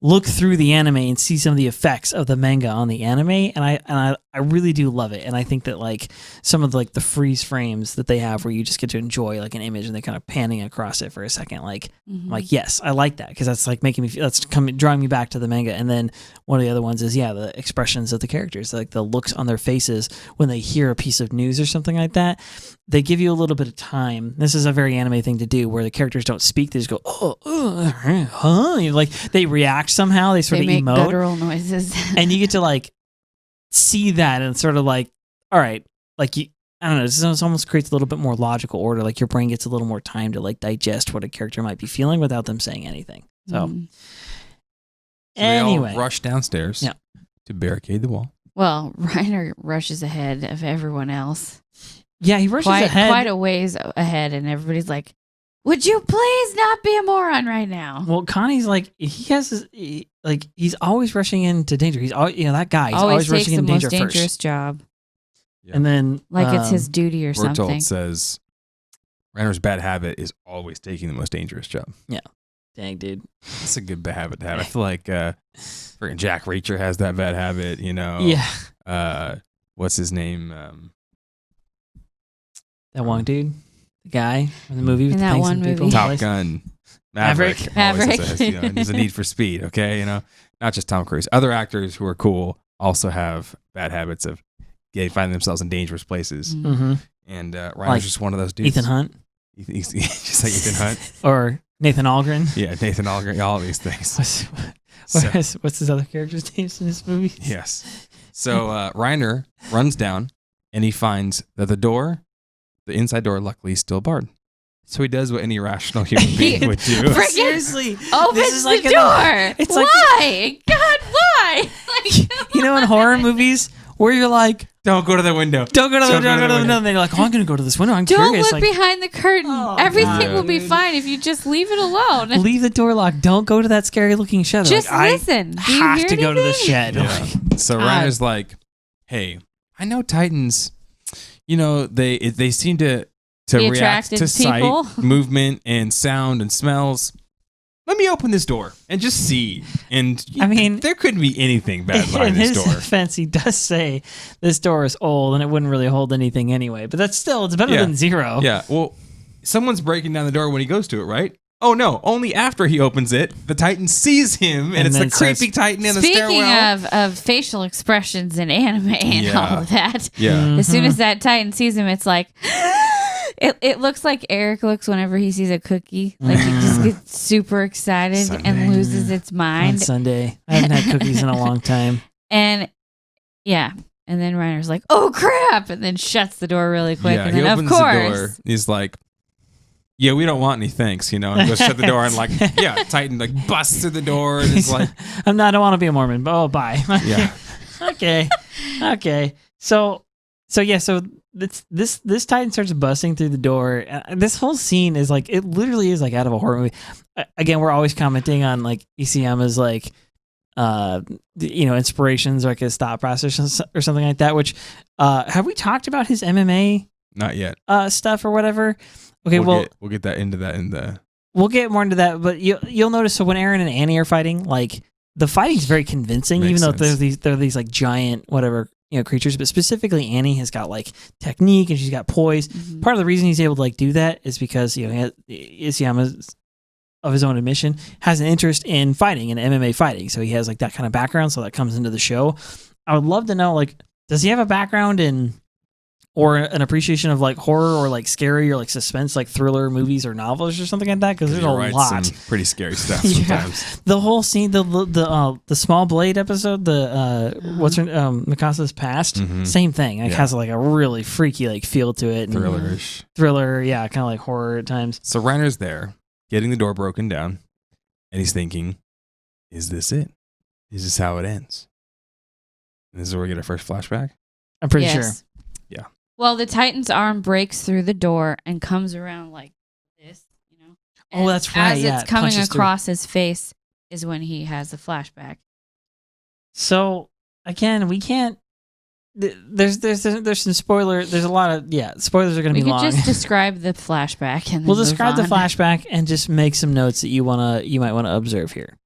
look through the anime and see some of the effects of the manga on the anime, and I really do love it. And I think that like some of the, like the freeze frames that they have where you just get to enjoy like an image and they're kind of panning across it for a second, like I'm like, yes, I like that, because that's like making me feel, that's drawing me back to the manga. And then one of the other ones is the expressions of the characters, like the looks on their faces when they hear a piece of news or something like that. They give you a little bit of time. This is a very anime thing to do, where the characters don't speak; they just go, huh? Like they react somehow. They sort of make emote, guttural noises, and you get to like see that and sort of like, all right, like you. I don't know. This almost creates a little bit more logical order. Like your brain gets a little more time to like digest what a character might be feeling without them saying anything. So, anyway, they all rush downstairs to barricade the wall. Well, Reiner rushes ahead of everyone else. Yeah, he rushes ahead. Quite a ways ahead, and everybody's like, would you please not be a moron right now? Well, Connie's like, he's always rushing into danger. He's always, that guy. He's always rushing into danger first. Always takes the most dangerous first. job. Yep. And then, like it's his duty or Bertolt something. says Reiner's bad habit is always taking the most dangerous job. Yeah. Dang, dude. That's a good bad habit to have. I feel like freaking Jack Reacher has that bad habit, Yeah. What's his name? That one dude, the guy in the movie with In the that things one and people. movie. Top Gun. Maverick. Maverick. Always there's a need for speed, okay? Not just Tom Cruise. Other actors who are cool also have bad habits of finding themselves in dangerous places. Mm-hmm. And Reiner's Like just one of those dudes. Ethan Hunt. He's just like Ethan Hunt. Or Nathan Algren. Yeah, Nathan Algren. All these things. What's his other character's names in this movie? Yes. So Reiner runs down and he finds that the inside door, luckily, is still barred. So he does what any rational human being would do. Seriously, Opens the door. It's why? God, why? In horror movies where you're like, don't go to the window. Don't go to the window. And they're like, oh, I'm going to go to this window. I'm Don't curious. look behind the curtain. Oh, Everything will be dude. fine if you just leave it alone. Leave the door locked. Don't go to that scary looking shed. Just like, listen. I Do you have hear to go to the anything? shed. Yeah. So Reiner's like, hey, I know Titans, they seem to Be react attracted to to people. sight, movement, and sound and smells. Let me open this door and just see. And I mean, there couldn't be anything bad in behind this his door. defense, he does say this door is old and it wouldn't really hold anything anyway. But it's better than zero. Yeah. Well, someone's breaking down the door when he goes to it, right? Oh no! Only after he opens it, the Titan sees him, and it's the creepy Titan in the stairwell. Speaking of facial expressions in anime and all of that, Yeah. as soon as that Titan sees him, it's like it looks like Eric looks whenever he sees a cookie. Like he just gets super excited and loses its On mind. Sunday, I haven't had cookies in a long time. And and then Reiner's like, "Oh crap!" and then shuts the door really quick. Yeah, and he then opens of the course, door. He's like, "Yeah, we don't want any thanks," and goes shut the door and like, Titan like busts through the door and is like, I don't want to be a Mormon. But bye. yeah, Okay. So this Titan starts busting through the door. This whole scene is like, it literally is like out of a horror movie. Again, we're always commenting on like Isayama's like, inspirations, or like his thought process or something like that. Which, have we talked about his MMA not yet. stuff or whatever? Okay, we'll get that into that in the. We'll get more into that, but you'll notice. So when Eren and Annie are fighting, like the fighting's very convincing, Makes even though sense. they're these like giant whatever creatures. But specifically, Annie has got like technique and she's got poise. Mm-hmm. Part of the reason he's able to like do that is because Isayama, of his own admission, has an interest in fighting and MMA fighting. So he has like that kind of background. So that comes into the show. I would love to know, like, does he have a background in or an appreciation of like horror or like scary or like suspense, like thriller movies or novels or something like that? Because there's a lot. Some pretty scary stuff Yeah. sometimes. The whole scene, the Small Blade episode, what's her Mikasa's past, Mhm. same thing. It Yeah. has like a really freaky like feel to it. And Thrillerish. thriller, yeah, kind of like horror at times. So Reiner's there, getting the door broken down, and he's thinking, "Is this it? Is this how it ends?" And this is where we get our first flashback. I'm pretty Yes. sure. Yeah. Well, the Titan's arm breaks through the door and comes around like this, Oh, that's right, As yeah, it's it coming punches through. across his face is when he has the flashback. So again, we can't. There's some spoiler. There's a lot of spoilers are going to We be could long. just describe the flashback and We'll then describe the move on. flashback and just make some notes that you might want to observe here.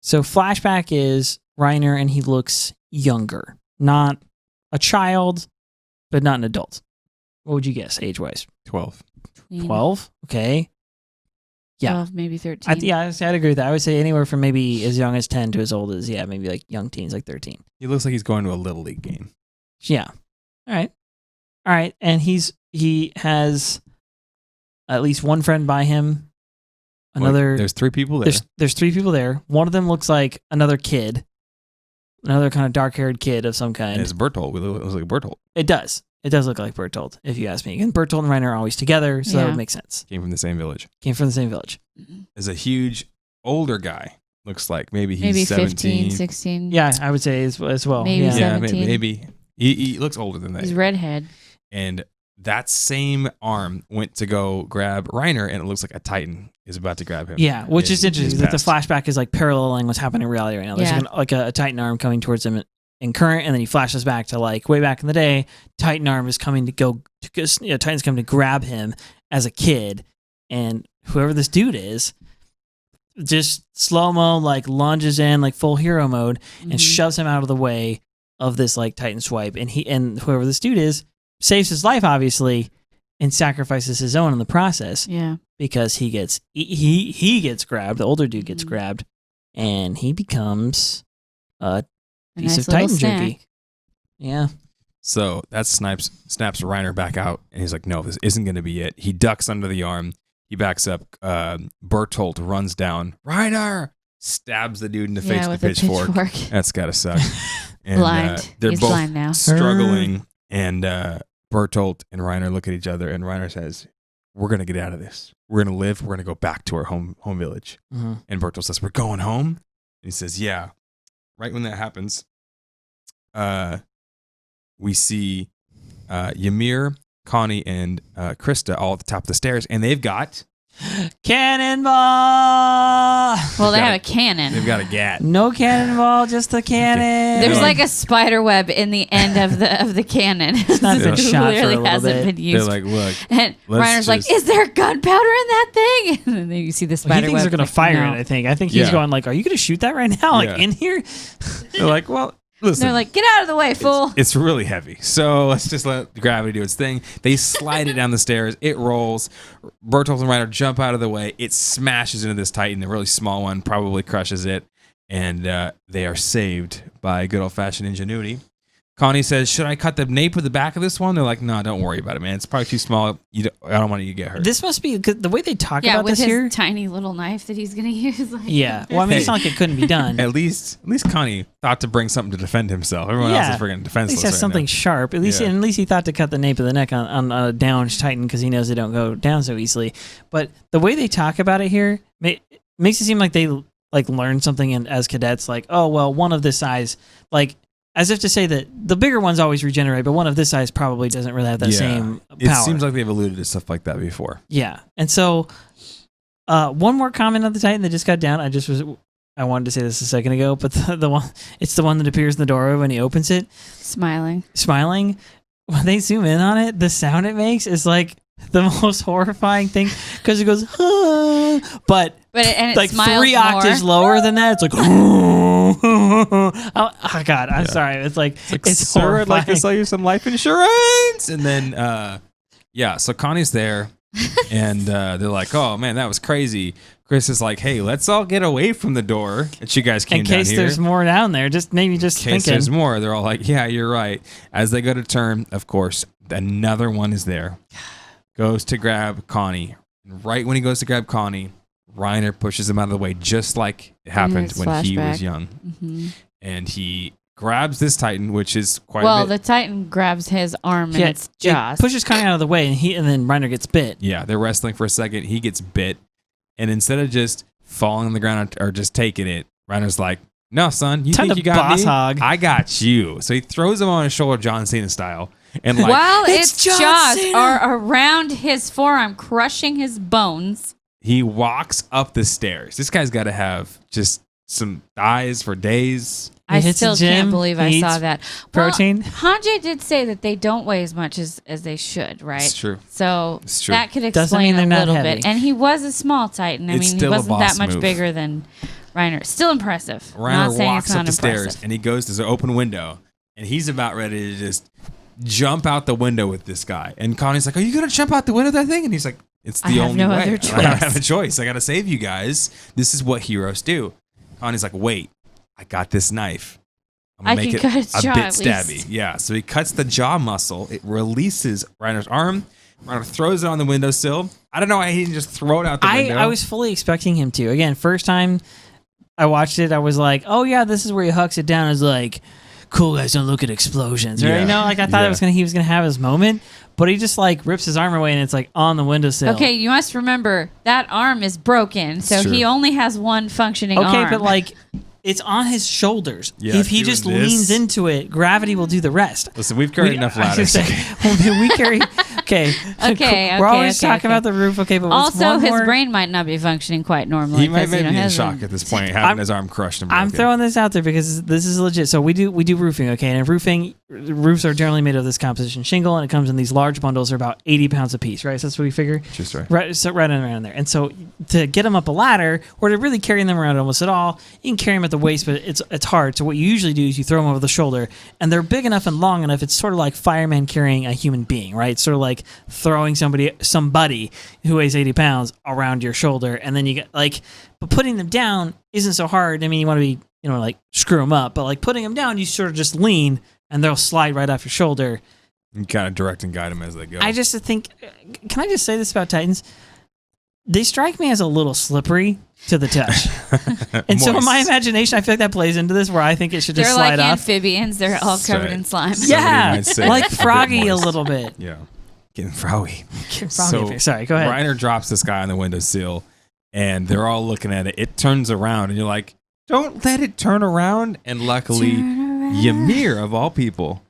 So flashback is Reiner and he looks younger, not a child, but not an adult. What would you guess age wise? 12. 12. Okay. Yeah. 12, maybe 13. I'd agree with that. I would say anywhere from maybe as young as 10 to as old as maybe like young teens, like 13. He looks like he's going to a little league game. Yeah. All right. And he has at least one friend by him. Another. There's 3 people there. There's 3 people there. One of them looks like another kid, another kind of dark-haired kid of some kind. And it's Bertolt. It looks like Bertolt. It does. It does look like Bertolt, if you ask me. And Bertolt and Reiner are always together, so that would make sense. Came from the same village. Came from the same village. There's a huge older guy. Looks like maybe he's maybe 17. 15, 16. Yeah, I would say as well. Maybe yeah. 17. Maybe. He looks older than that. He's redhead. And that same arm went to go grab Reiner, and it looks like a Titan is about to grab him. Yeah, which is interesting. That the past. flashback is like paralleling what's happening in reality right now. There's Yeah. like a Titan arm coming towards him in current, and then he flashes back to like way back in the day. Titan arm is coming to go. Titan's coming to grab him as a kid, and whoever this dude is, just slow mo like lunges in like full hero mode and shoves him out of the way of this like Titan swipe, and whoever this dude is saves his life obviously, and sacrifices his own in the process. Yeah. Because he gets grabbed, the older dude gets grabbed, and he becomes a piece nice of little Titan snack. jerky. Yeah. So that snaps Reiner back out, and he's like, no, this isn't going to be it. He ducks under the arm. He backs up. Bertolt runs down. Reiner stabs the dude in the face with with a pitchfork. That's got to suck. And, Blind. they're He's both blind now. struggling, and Bertolt and Reiner look at each other, and Reiner says, we're going to get out of this. We're going to live. We're going to go back to our home village. Mm-hmm. And Bertolt says, we're going home? And he says, yeah. Right when that happens, we see Ymir, Connie, and Krista all at the top of the stairs, and they've got... Cannonball! Well, they have a cannon. They've got a gat. No cannonball, just the cannon. There's like a spider web in the end of the cannon. It's not been shot for a clearly little hasn't bit. been used. They're like, look. And Reiner's like, is there gunpowder in that thing? And then you see the spider he thinks web. they're going to like, fire no. it, I think. I think he's going like, are you going to shoot that right now? Like Yeah. in here? They're like, well, listen. They're like, get out of the way, fool. It's really heavy. So let's just let gravity do its thing. They slide it down the stairs. It rolls. Bertolt and Reiner jump out of the way. It smashes into this Titan, a really small one, probably crushes it. And they are saved by good old-fashioned ingenuity. Connie says, should I cut the nape of the back of this one? They're like, no, don't worry about it, man. It's probably too small. I don't want you to get hurt. This must be, 'cause the way they talk Yeah, about with this his here. tiny little knife that he's going to use. Like, Yeah. Well, I mean, it's not like it couldn't be done. At least Connie thought to bring something to defend himself. Everyone else is freaking At defenseless least has right something now. sharp. At least he thought to cut the nape of the neck on a downed Titan because he knows they don't go down so easily. But the way they talk about it here makes it seem like they like learned something as cadets. Like, oh well, one of this size, like as if to say that the bigger ones always regenerate, but one of this size probably doesn't really have that same power. It seems like they've alluded to stuff like that before. Yeah, and so one more comment on the Titan that just got down. I wanted to say this a second ago, but the one, it's the one that appears in the doorway when he opens it, smiling. When they zoom in on it, the sound it makes is like the most horrifying thing because it goes, but it like smiles 3 octaves more. lower than that. It's like, oh God, I'm sorry. It's like it's Sir, horrifying. I'd like to sell you some life insurance. And then, so Connie's there, and they're like, oh man, that was crazy. Chris is like, hey, let's all get away from the door that you guys came in down case here. there's more down there. Just In case thinking. there's more, they're all like, yeah, you're right. As they go to turn, of course, another one is there. Goes to grab Connie. And right when he goes to grab Connie, Reiner pushes him out of the way, just like it happened his when he flashback. was young. Mm-hmm. And he grabs this Titan, which is quite a Well, bit. the Titan grabs his arm and its it jaws. pushes Connie out of the way, and then Reiner gets bit. Yeah, they're wrestling for a second. He gets bit. And instead of just falling on the ground or just taking it, Reiner's like, no, son, you Time think to you got boss me? hog. I got you. So he throws him on his shoulder, John Cena style. And like, While "It's its John jaws Cena!" are around his forearm, crushing his bones. he walks up the stairs. This guy's got to have just some thighs for days. I hits the still gym, can't believe I he saw eats that. protein. Well, Hanji did say that they don't weigh as much as they should, right? It's true. So It's true. that could Doesn't mean explain they're a not little heavy. bit. And he was a small Titan. I It's mean, he still a wasn't that boss much move. bigger than Reiner. Still impressive. Not Reiner saying walks it's not up the stairs impressive. and he goes to the open window and he's about ready to just jump out the window with this guy. And Connie's like, "Are you gonna jump out the window of that thing?" And he's like, "It's I the have only no way. other I choice." don't have a choice. I gotta save you guys. This is what heroes do." Connie's like, "Wait, I got this knife. I'm I gonna make can it cut its a jaw bit at stabby." least. Yeah, so he cuts the jaw muscle. It releases Reiner's arm. Reiner throws it on the windowsill. I don't know why he didn't just throw it out the window. I was fully expecting him to. Again, first time I watched it, I was like, "Oh yeah, this is where he hucks it down." Is like, "Cool guys, don't look at explosions." Right? Yeah. You know, like I thought Yeah. he was gonna have his moment, but he just like rips his arm away and it's like on the windowsill. Okay, you must remember that arm is broken, so true. he only has one functioning Okay, arm. but like it's on his shoulders. Yeah, if he doing just this- leans into it, gravity will do the rest. Listen, we've carried enough I was gonna ladders. say, we carry. Okay. Okay, We're okay, always okay, talking okay. about the roof. Okay, but what's also, one his more? brain might not be functioning quite normally. He might 'cause, be you know, in has shock a- at this point, having his arm crushed and broken. I'm throwing this out there because this is legit. So we do roofing, okay? And roofing roofs are generally made of this composition shingle, and it comes in these large bundles. They're about 80 pounds a piece, right? So that's what we figure. Just right. Right, so right around there. And so to get them up a ladder, or to really carry them around almost at all, you can carry them at the waist, but it's hard. So what you usually do is you throw them over the shoulder, and they're big enough and long enough. It's sort of like firemen carrying a human being, right? It's sort of like throwing somebody who weighs 80 pounds around your shoulder, and then you get like, but putting them down isn't so hard. I mean, you want to be, like screw them up, but like putting them down, you sort of just lean, and they'll slide right off your shoulder. You kind of direct and guide them as they go. I just think, can I just say this about Titans? They strike me as a little slippery to the touch. And so in my Moist. imagination, I feel like that plays into this where I think it should just They're slide like off. amphibians. They're all covered Sorry. in slime. Somebody Yeah, might say like a bit froggy a moist. little bit. Yeah. Getting froggy. Froggy. Sorry, go ahead. Reiner drops this guy on the windowsill, and they're all looking at it. It turns around, and you're like, don't let it turn around. And luckily, Ymir, of all people,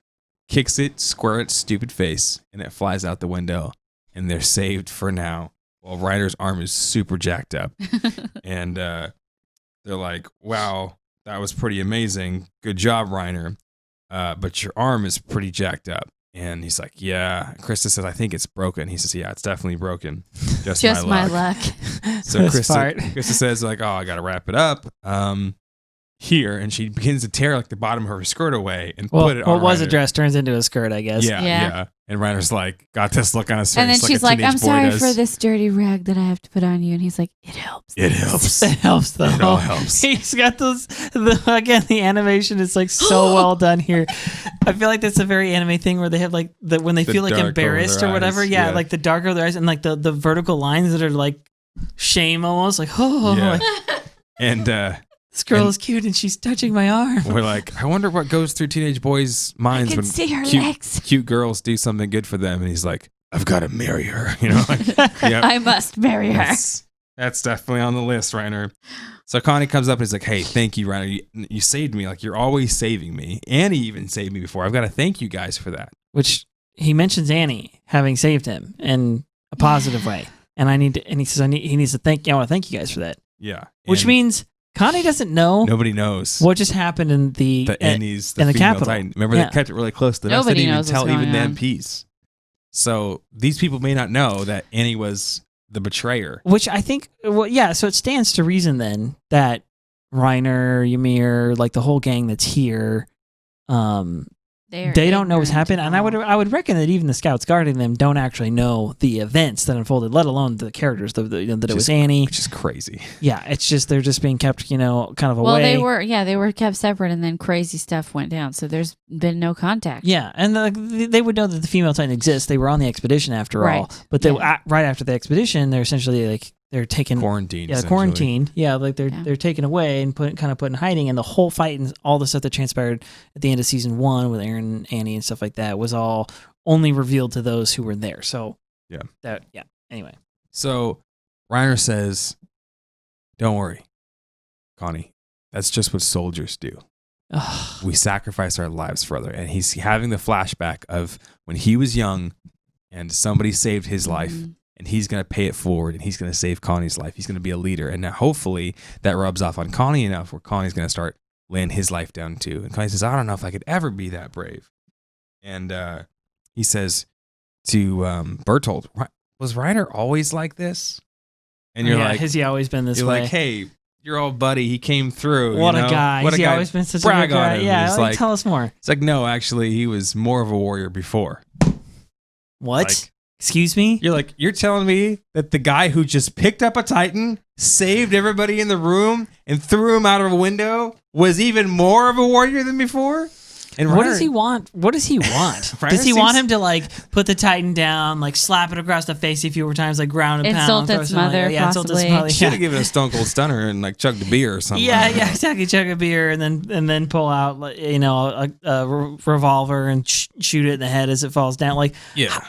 kicks it square its stupid face, and it flies out the window. And they're saved for now. While Reiner's arm is super jacked up. And they're like, wow, that was pretty amazing. Good job, Reiner. But your arm is pretty jacked up. And he's like, yeah. Krista says, I think it's broken. He says, yeah, it's definitely broken. Just my luck. So This part. Krista says, like, oh, I got to wrap it up here. And she begins to tear like the bottom of her skirt away and Well, put it on what was a Reiner. dress turns into a skirt, I guess. Yeah, Yeah. yeah. And Reiner's like, got this look on his face. And then like she's a like, teenage I'm boy sorry does. for this dirty rag that I have to put on you. And he's like, it helps. It helps. It helps though. It all helps. He's got those. The animation is like so well done here. I feel like that's a very anime thing where they have like when they The feel like dark over embarrassed their or whatever. eyes, Yeah, yeah. like the dark over their eyes and like the vertical lines that are like shame almost. Like Yeah. like, And this girl And- is cute and she's touching my arm. we're like, I wonder what goes through teenage boys' minds can when see her cute, legs. cute girls do something good for them. And he's like, I've got to marry her. You know, like, yep. I must marry her. That's definitely on the list, Reiner. So Connie comes up and he's like, hey, thank you, Reiner. You saved me. Like, you're always saving me. Annie even saved me before. I've got to thank you guys for that. Which he mentions Annie having saved him in a positive way, and he says he needs to thank. I want to thank you guys for that. Yeah. Which And means Connie doesn't know nobody knows. what just happened in the Annie's the in the female capital. Titan. Remember, Yeah. they kept it really close to the vest. They Nobody didn't even knows what's tell even going the on. MPs. So these people may not know that Annie was the betrayer. Which I think, well, yeah. So it stands to reason then that Reiner, Ymir, like the whole gang that's here, they don't know what's happened, and I would reckon that even the scouts guarding them don't actually know the events that unfolded, let alone the characters. That it was Annie. Which is crazy. Yeah, it's just they're just being kept, kind of away. Well, they were kept separate, and then crazy stuff went down. So there's been no contact. Yeah, and they would know that the female Titan exists. They were on the expedition after all, but they right after the expedition, they're essentially like they're taken Quarantine. Yeah, essentially. quarantine. Yeah, like they're taken away and put in hiding, and the whole fight and all the stuff that transpired at the end of season 1 with Aaron and Annie and stuff like that was all only revealed to those who were there. So Anyway, So Reiner says, "Don't worry, Connie. That's just what soldiers do. We sacrifice our lives for others." And he's having the flashback of when he was young and somebody saved his life, and he's going to pay it forward, and he's going to save Connie's life. He's going to be a leader. And now hopefully that rubs off on Connie enough where Connie's going to start laying his life down too. And Connie says, I don't know if I could ever be that brave. And he says to Bertold, was Reiner always like this? And you're like, has he always been this you're way? like, hey, your old buddy, he came through. What you a know? guy. What Has a he guy. always been such Brag a good guy? on him. Yeah, It's like, tell us more. It's like, no, actually, he was more of a warrior before. What? Like, Excuse me? you're telling me that the guy who just picked up a Titan, saved everybody in the room, and threw him out of a window was even more of a warrior than before? And What Reiner- does he want? What does he want? Reiner Does he want seems- him to like put the Titan down, like slap it across the face a few more times, like ground and Insult pound, throw its something mother, like that? Insult its possibly. mother. Should have given a Stone Cold Stunner and like chugged a beer or something. Yeah, exactly. Chug a beer and then pull out, like, you know, a revolver and shoot it in the head as it falls down. Like, Yeah.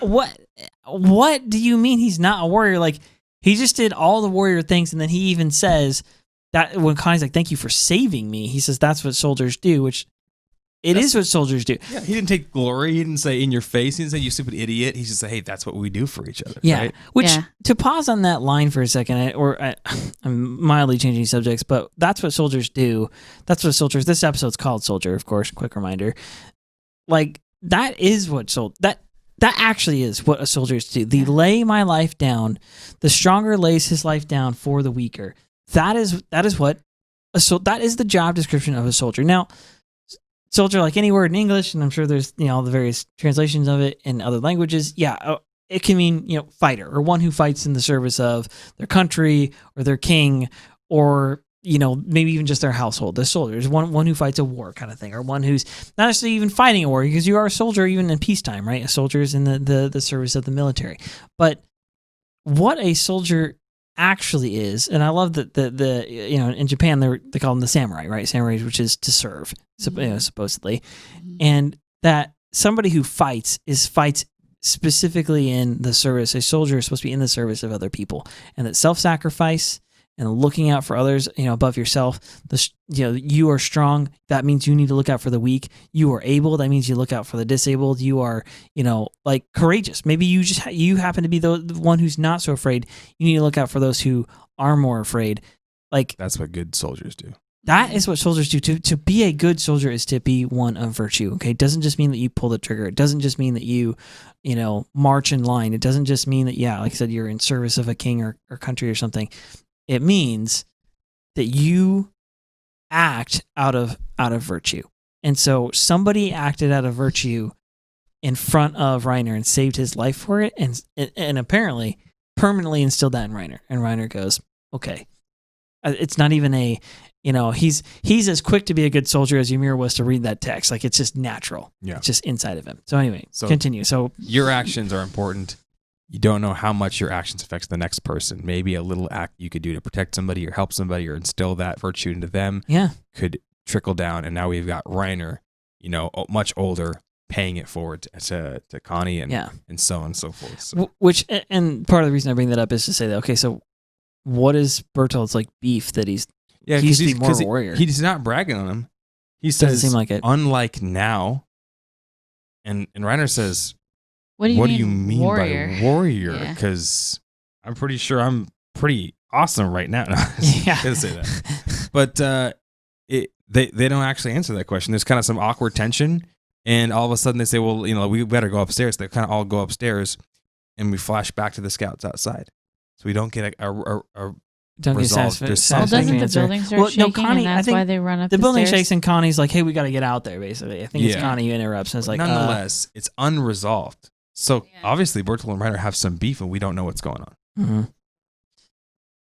What do you mean he's not a warrior? Like, he just did all the warrior things, and then he even says that when Connie's like, "Thank you for saving me," he says that's what soldiers do, which is what soldiers do. Yeah, he didn't take glory. He didn't say in your face. He didn't say you stupid idiot. He just said, hey, that's what we do for each other. Yeah, Right? which Yeah. to pause on that line for a second, I'm mildly changing subjects, but that's what soldiers do. That's what soldiers. This episode's called Soldier, of course. Quick reminder, like that is what that actually is what a soldiers do. They lay my life down. The stronger lays his life down for the weaker. That is what that is the job description of a soldier. Now, soldier, like any word in English, and I'm sure there's, you know, all the various translations of it in other languages. Yeah, it can mean, you know, fighter, or one who fights in the service of their country or their king, or, you know, maybe even just their household. The soldier is one who fights a war kind of thing, or one who's not necessarily even fighting a war, because you are a soldier even in peacetime, right? A soldier is in the service of the military. But what a soldier actually is, and I love that the you know, in Japan they call them the samurai, right? Samurai, which is to serve, you know, supposedly, and that somebody who fights fights specifically in the service. A soldier is supposed to be in the service of other people, and that self-sacrifice and looking out for others, you know, above yourself. You know, you are strong. That means you need to look out for the weak. You are able. That means you look out for the disabled. You are, you know, like courageous. Maybe you happen to be the one who's not so afraid. You need to look out for those who are more afraid. Like, That's what good soldiers do. that is what soldiers do. To be a good soldier is to be one of virtue. Okay, it doesn't just mean that you pull the trigger. It doesn't just mean that you know, march in line. It doesn't just mean that, yeah, like I said, you're in service of a king or country or something. It means that you act out of virtue. And so somebody acted out of virtue in front of Reiner and saved his life for it, and apparently permanently instilled that in Reiner. And Reiner goes, okay. It's not even a, you know, he's as quick to be a good soldier as Ymir was to read that text. Like, it's just natural. Yeah. It's just inside of him. So anyway, So- continue. So Your actions are important. You don't know how much your actions affects the next person. Maybe a little act you could do to protect somebody or help somebody or instill that virtue into them yeah, could trickle down. And now we've got Reiner, you know, much older, paying it forward to Connie and so on and so forth. So, which, and part of the reason I bring that up is to say that, okay, so what is Bertold's like beef that he used to be more of a warrior? He's not bragging on him. He Doesn't says, seem like it. unlike now, and Reiner says, What do you mean warrior? by warrior? Yeah. Because I'm pretty sure I'm pretty awesome right now. No, Yeah. I didn't say that. But they don't actually answer that question. There's kind of some awkward tension, and all of a sudden they say, well, you know, we better go upstairs. They kind of all go upstairs, and we flash back to the scouts outside. So we don't get a Don't get resolved. There's Well, something- doesn't the answer. building start Well, no, shaking, Connie, I and that's think why they run up The building stairs? shakes and Connie's like, hey, we got to get out there, basically. I think it's Yeah. Connie who interrupts and it's like, nonetheless, it's unresolved. So Yeah. obviously Bertold and Reiner have some beef, and we don't know what's going on. mhm.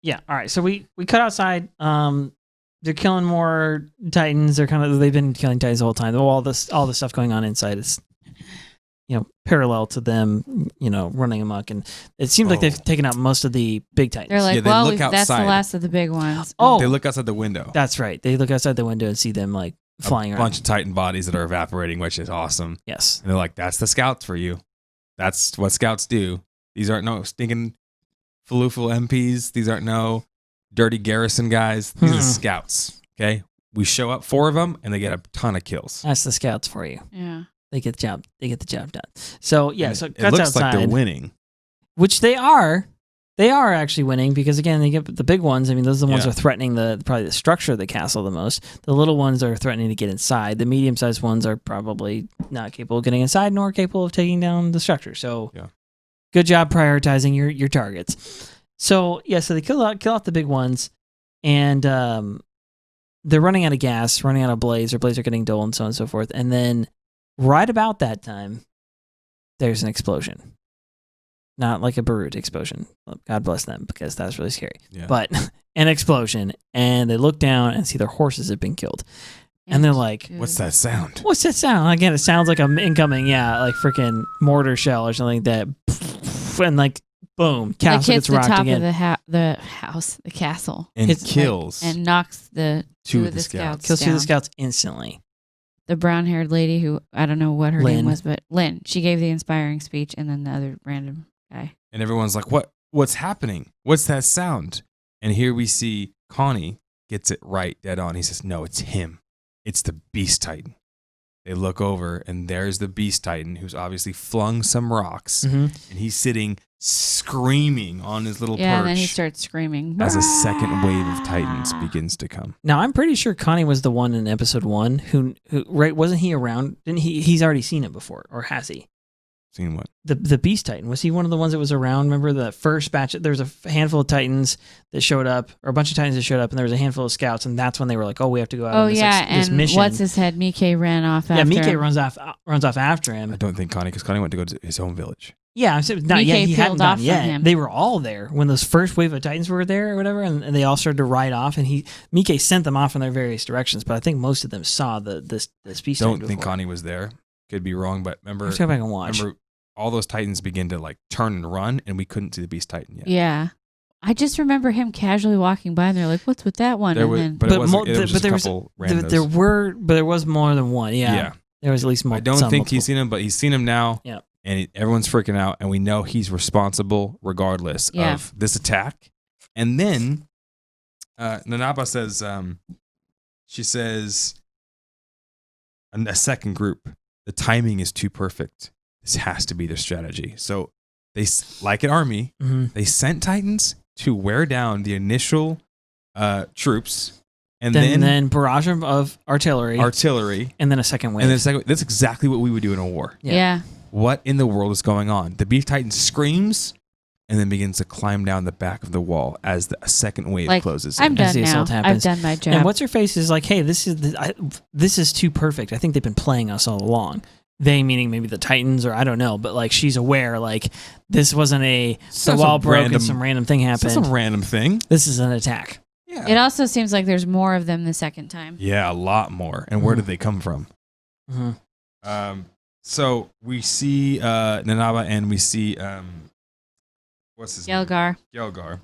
Yeah. All right. So we cut outside. They're killing more Titans. They've been killing Titans the whole time. All the stuff going on inside is, you know, parallel to them, you know, running amok. And it seems like they've taken out most of the big Titans. They're like, Yeah, they well, look that's the outside. last of the big ones. Oh, They look outside the window. that's right. They look outside the window and see them like flying A around. bunch of Titan bodies that are evaporating, which is awesome. Yes. And they're like, that's the scouts for you. That's what scouts do. These aren't no stinking falafel MPs. These aren't no dirty garrison guys. These are scouts. Okay. We show up 4 of them and they get a ton of kills. That's the scouts for you. Yeah. They get the job done. So yeah, And so it cuts looks outside. like they're winning. which they are. They are actually winning because, again, they get the big ones. I mean, those are the ones that are threatening probably the structure of the castle the most. The little ones are threatening to get inside. The medium-sized ones are probably not capable of getting inside nor capable of taking down the structure. So good job prioritizing your targets. So, so they kill out the big ones, and they're running out of gas, running out of blades. Their blades are getting dull and so on and so forth. And then right about that time, there's an explosion. Not like a Beirut explosion. God bless them, because that's really scary. Yeah. But an explosion, and they look down and see their horses have been killed. And they're like, what's that sound? What's that sound? Again, it sounds like an incoming, like freaking mortar shell or something like that. And like, boom, castle gets rocked again. The top of the house, the castle. And kills. And knocks two of the scouts Kills down. 2 of the scouts instantly. The brown-haired lady who, I don't know what her Lynn. name was, but Lynn. She gave the inspiring speech, and then the other random guy. And everyone's like, what's happening? What's that sound? And here we see Connie gets it right, dead on. He says, no, it's him. It's the Beast Titan. They look over, and there's the Beast Titan, who's obviously flung some rocks, and he's sitting screaming on his little perch. Yeah, and then he starts screaming. As a second wave of Titans begins to come. Now, I'm pretty sure Connie was the one in episode 1 who right, wasn't he around? Didn't he? He's already seen it before, or has he? Seen what? The Beast Titan. Was he one of the ones that was around? Remember the first batch? There was a handful of Titans that showed up, or a bunch of Titans that showed up, and there was a handful of scouts, and that's when they were like, oh, we have to go out on this mission. What's his head? Mike ran off after him. Yeah, Mike runs off after him. I don't think Connie, because Connie went to go to his own village. Yeah, not yet. He hadn't gone yet. Him. They were all there when those first wave of Titans were there or whatever, and they all started to ride off, and Mike sent them off in their various directions, but I think most of them saw this Beast Titan. Don't think Connie was there. Could be wrong, but remember... Let's go back and watch. Remember, all those Titans begin to like turn and run, and we couldn't see the Beast Titan yet. Yeah. I just remember him casually walking by, and they're like, what's with that one? There was more than one. Yeah. There was at least more. I don't think he's seen him, but he's seen him now. Yeah. And everyone's freaking out, and we know he's responsible regardless of this attack. And then Nanaba says, she says, a second group, the timing is too perfect. This has to be their strategy. So they, like an army, they sent Titans to wear down the initial troops, and then barrage of artillery, and then a second wave. That's exactly what we would do in a war. Yeah. What in the world is going on? The Beast Titan screams and then begins to climb down the back of the wall as a second wave closes in. I'm done now. I've done my job. And what's her face is like, hey, this is too perfect. I think they've been playing us all along. They meaning maybe the Titans, or I don't know, but like she's aware, like this wasn't the wall broke and some random thing happened. Some random thing. This is an attack. Yeah. It also seems like there's more of them the second time. Yeah, a lot more. And where did they come from? So we see Nanaba, and we see what's his name? Gelgar.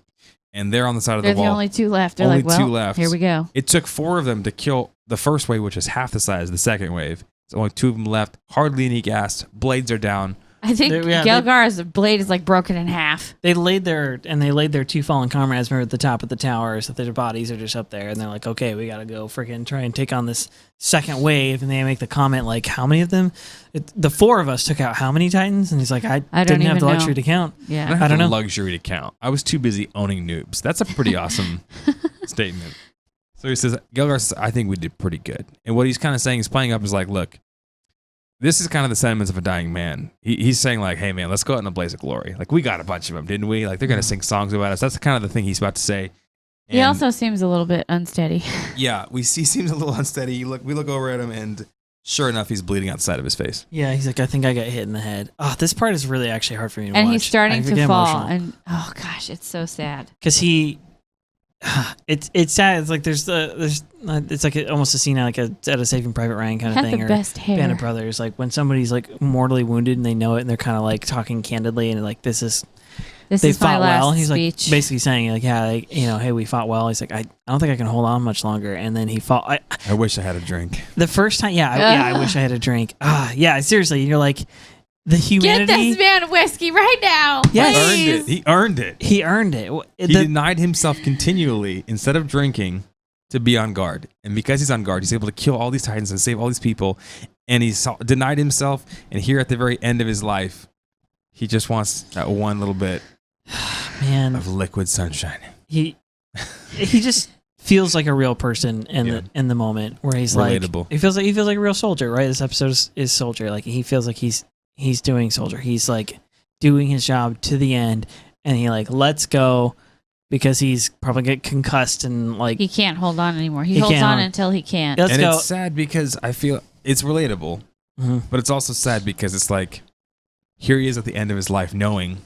And they're on the side of the wall. They're the only two left. They're like, well, two left. Here we go. It took 4 of them to kill the first wave, which is half the size of the second wave. There's only 2 of them left. Hardly any gas. Blades are down. I think Gelgar's blade is like broken in half. They laid their 2 fallen comrades at the top of the tower, so their bodies are just up there, and they're like, okay, we gotta go freaking try and take on this second wave. And they make the comment like, how many of them? The 4 of us took out how many Titans? And he's like, I didn't have the luxury to count. Yeah, I don't know. Luxury to count. I was too busy owning noobs. That's a pretty awesome statement. So he says, Gelgar says, I think we did pretty good. And what he's kind of saying, he's playing up is like, look, this is kind of the sentiments of a dying man. He's saying like, hey man, let's go out in a blaze of glory. Like we got a bunch of them, didn't we? Like they're going to sing songs about us. That's kind of the thing he's about to say. And he also seems a little bit unsteady. Yeah, he seems a little unsteady. We look over at him, and sure enough, he's bleeding out the side of his face. Yeah, he's like, I think I got hit in the head. Oh, this part is really actually hard for me to watch. And he's starting to fall. Emotional. And oh gosh, it's so sad. Because it's sad. It's like it's like almost a scene like at a Saving Private Ryan kind of thing, the or best hair. Band of Brothers. Like when somebody's like mortally wounded and they know it, and they're kind of like talking candidly, and like this is my last well. He's speech. like basically saying like, yeah, like, hey, we fought well. He's like, I don't think I can hold on much longer. And then he fought. I wish I had a drink. The first time, I wish I had a drink. Yeah, seriously, you're like. The humanity. Get this man whiskey right now. Yes. He earned it. He earned it. He denied himself continually, instead of drinking, to be on guard. And because he's on guard, he's able to kill all these Titans and save all these people. And he's denied himself. And here at the very end of his life, He just wants that one little bit Man, of liquid sunshine. he just feels like a real person Yeah. in the moment where he's Relatable. like he feels like a real soldier, right? This episode is soldier. Like he feels like he's doing soldier. He's like doing his job to the end, and he like lets go because he's probably get concussed and like He can't hold on anymore. He He holds can't on hold- until he can't. Let's And go. it's sad because I feel it's relatable, Mhm. but it's also sad because it's like here he is at the end of his life knowing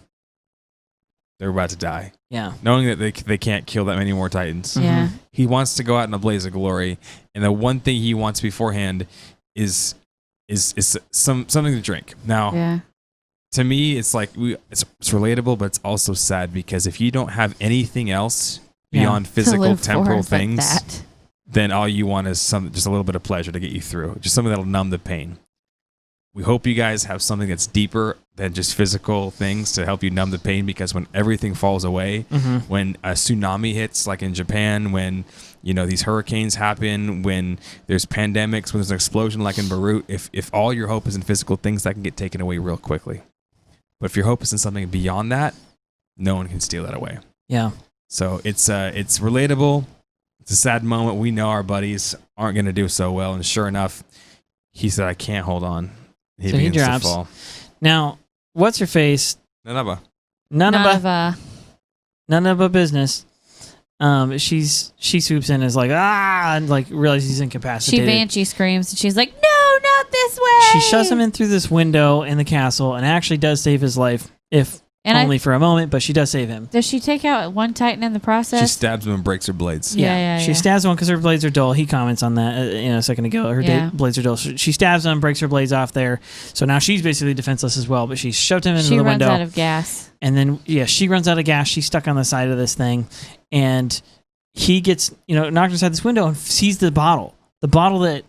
they're about to die, Yeah. knowing that they can't kill that many more Titans. Yeah. He wants to go out in a blaze of glory, and the one thing he wants beforehand is something to drink. Now, Yeah. to me, it's like it's relatable, but it's also sad because if you don't have anything else Yeah. beyond To physical, live for temporal is like things, that. then all you want is just a little bit of pleasure to get you through, just something that'll numb the pain. We hope you guys have something that's deeper than just physical things to help you numb the pain, because when everything falls away, when a tsunami hits, like in Japan, when these hurricanes happen, when there's pandemics, when there's an explosion like in Beirut, if all your hope is in physical things, that can get taken away real quickly. But if your hope is in something beyond that, no one can steal that away. Yeah. So it's relatable. It's a sad moment. We know our buddies aren't going to do so well, and sure enough, he said, "I can't hold on." He So he begins to drops. fall. Now, what's her face? Nanaba. None of a a business. She swoops in and is like, and like realizes he's she incapacitated. banshee screams and she's like, "No, not this way!" She shoves him in through this window in the castle and actually does save his life, if And only for a moment, but she does save him. does she take out one Titan in the process? She stabs him and breaks her blades. Yeah. She stabs one because her blades are dull. He comments on that a second ago. Her Yeah. blades are dull. She stabs him, breaks her blades off there. So now she's basically defenseless as well, but she shoved him into She the runs window. out of gas. And then, she runs out of gas. She's stuck on the side of this thing. And he gets, knocked inside this window and sees the bottle. The bottle that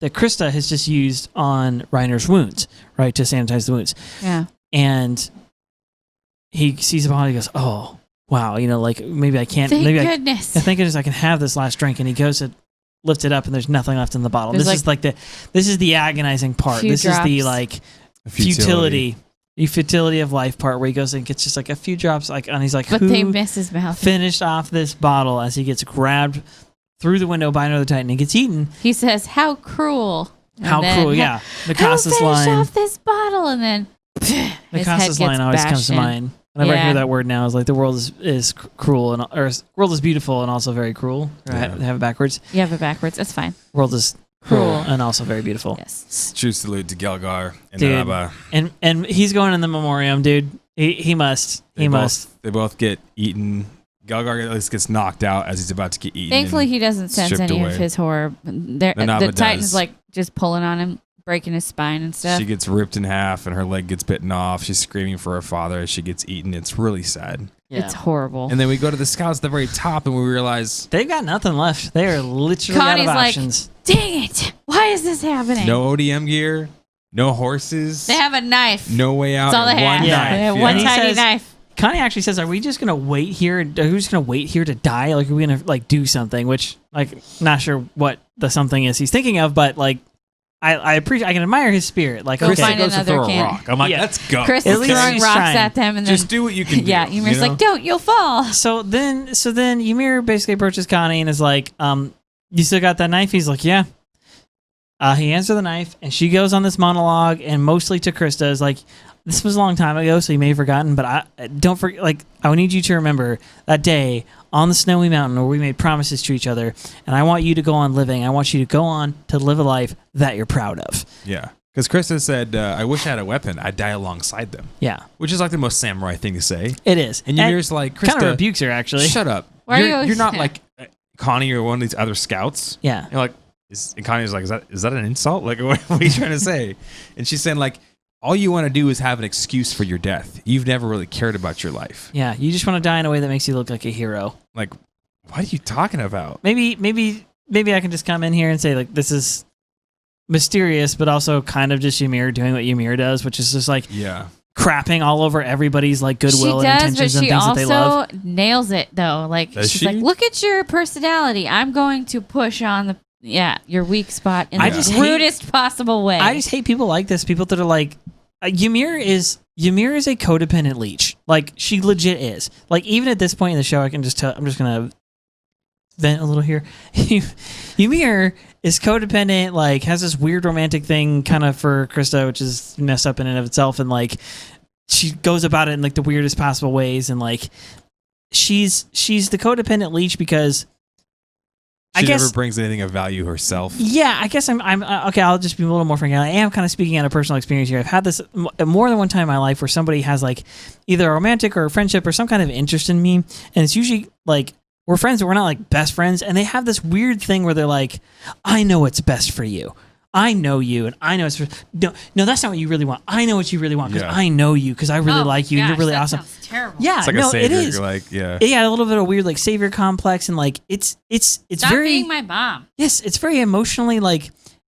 Krista has just used on Reiner's wounds, right, to sanitize the wounds. Yeah. And he sees the bottle. He goes, "Oh, wow, like maybe I can't. Thank maybe goodness. thank goodness I can have this last drink." And he goes to lift it up, and there's nothing left in the bottle. There's This is the agonizing part. Few This is the drops. like futility of life part where he goes and gets just like a few drops, like, and he's like, But "Who they miss his mouth. finished off this bottle?" As he gets grabbed through the window by another Titan and gets eaten. He says, "How cruel." And How then, cruel! Yeah, Who Nakasa's finished line. off this bottle? And then his head Nakasa's gets line always comes bashed to in. mind. Whenever I Yeah. hear that word now, is like the world is cruel or world is beautiful and also very cruel. Or Yeah. have it backwards. You have it backwards. It's fine. World is cruel Cruel. and also very beautiful. Yes. True salute to Gelgar and Dude. Nanaba. And he's going in the memoriam, dude. He must. He must. They both get eaten. Gelgar at least gets knocked out as he's about to get eaten. Thankfully, and he doesn't sense stripped any away. of his horror. The Naba Titan's does. like just pulling on him, breaking his spine and stuff. She gets ripped in half and her leg gets bitten off. She's screaming for her father as she gets eaten. It's really sad. Yeah. It's horrible. And then we go to the scouts at the very top and we realize They've got nothing left. They are literally Connie's out of like, options. Dang it! Why is this happening? no ODM gear, no horses, They have a knife. no way out. That's all and they one have. knife. Yeah. They have Yeah. one And he tiny says- knife. Connie actually says, "Are we just gonna wait here? Are we just gonna wait here to die? Like, are we gonna like do something?" Which, like, not sure what the something is he's thinking of, but like, I appreciate. I can admire his spirit. Like, Go okay, find goes to another throw a can. rock. I'm like, Yeah. let's go. Chris At is least throwing he's rocks trying. at them, and then Just do what you can do. yeah, Ymir's you know? like, "Don't, you'll fall." So then Ymir basically approaches Connie and is like, "You still got that knife?" He's like, "Yeah." He hands her the knife, and she goes on this monologue, and mostly to Krista, is like, "This was a long time ago, so you may have forgotten, but I don't forget. Like, I need you to remember that day on the snowy mountain where we made promises to each other, and I want you to go on living. I want you to go on to live a life that you're proud of." Yeah. Because Krista said, I wish I had a weapon. I'd die alongside them. Yeah, Which is like the most samurai thing to say. it is. And Ymir's like, Krista, kind of rebukes her, actually. shut up. Why are you You're, always- you're not yeah. like Connie or one of these other scouts. Yeah. You're like, and Connie's like, is that an insult? Like, what are you trying to say? And she's saying, like, all you want to do is have an excuse for your death. You've never really cared about your life. Yeah, you just want to die in a way that makes you look like a hero. Like, what are you talking about? Maybe I can just come in here and say, like, this is mysterious, but also kind of just Ymir doing what Ymir does, which is just like Yeah. crapping all over everybody's like She goodwill and does, but intentions and she things that they love. also nails it though. Like Does she's she? like, "Look at your personality. I'm going to push on your weak spot in I the just rudest possible way." I just hate people like this. People that are like, Ymir is a codependent leech. Like, she legit is. Like, even at this point in the show, I can just tell. I'm just gonna vent a little here. Ymir is codependent. Like, has this weird romantic thing kind of for Krista, which is messed up in and of itself, and like she goes about it in like the weirdest possible ways, and like she's the codependent leech because. She never brings anything of value herself. Yeah, I guess I'm okay. I'll just be a little more frank. I am kind of speaking out of personal experience here. I've had this more than one time in my life where somebody has like either a romantic or a friendship or some kind of interest in me, and it's usually like we're friends, but we're not like best friends, and they have this weird thing where they're like, "I know what's best for you. I know you, and I know it's no, that's not what you really want. I know what you really want because I know you because I really like you and you're really awesome." Sounds terrible. Yeah, it's like a savior. It is. Like, yeah, a little bit of weird like savior complex, and like it's Stop very being my mom. Yes, it's very emotionally like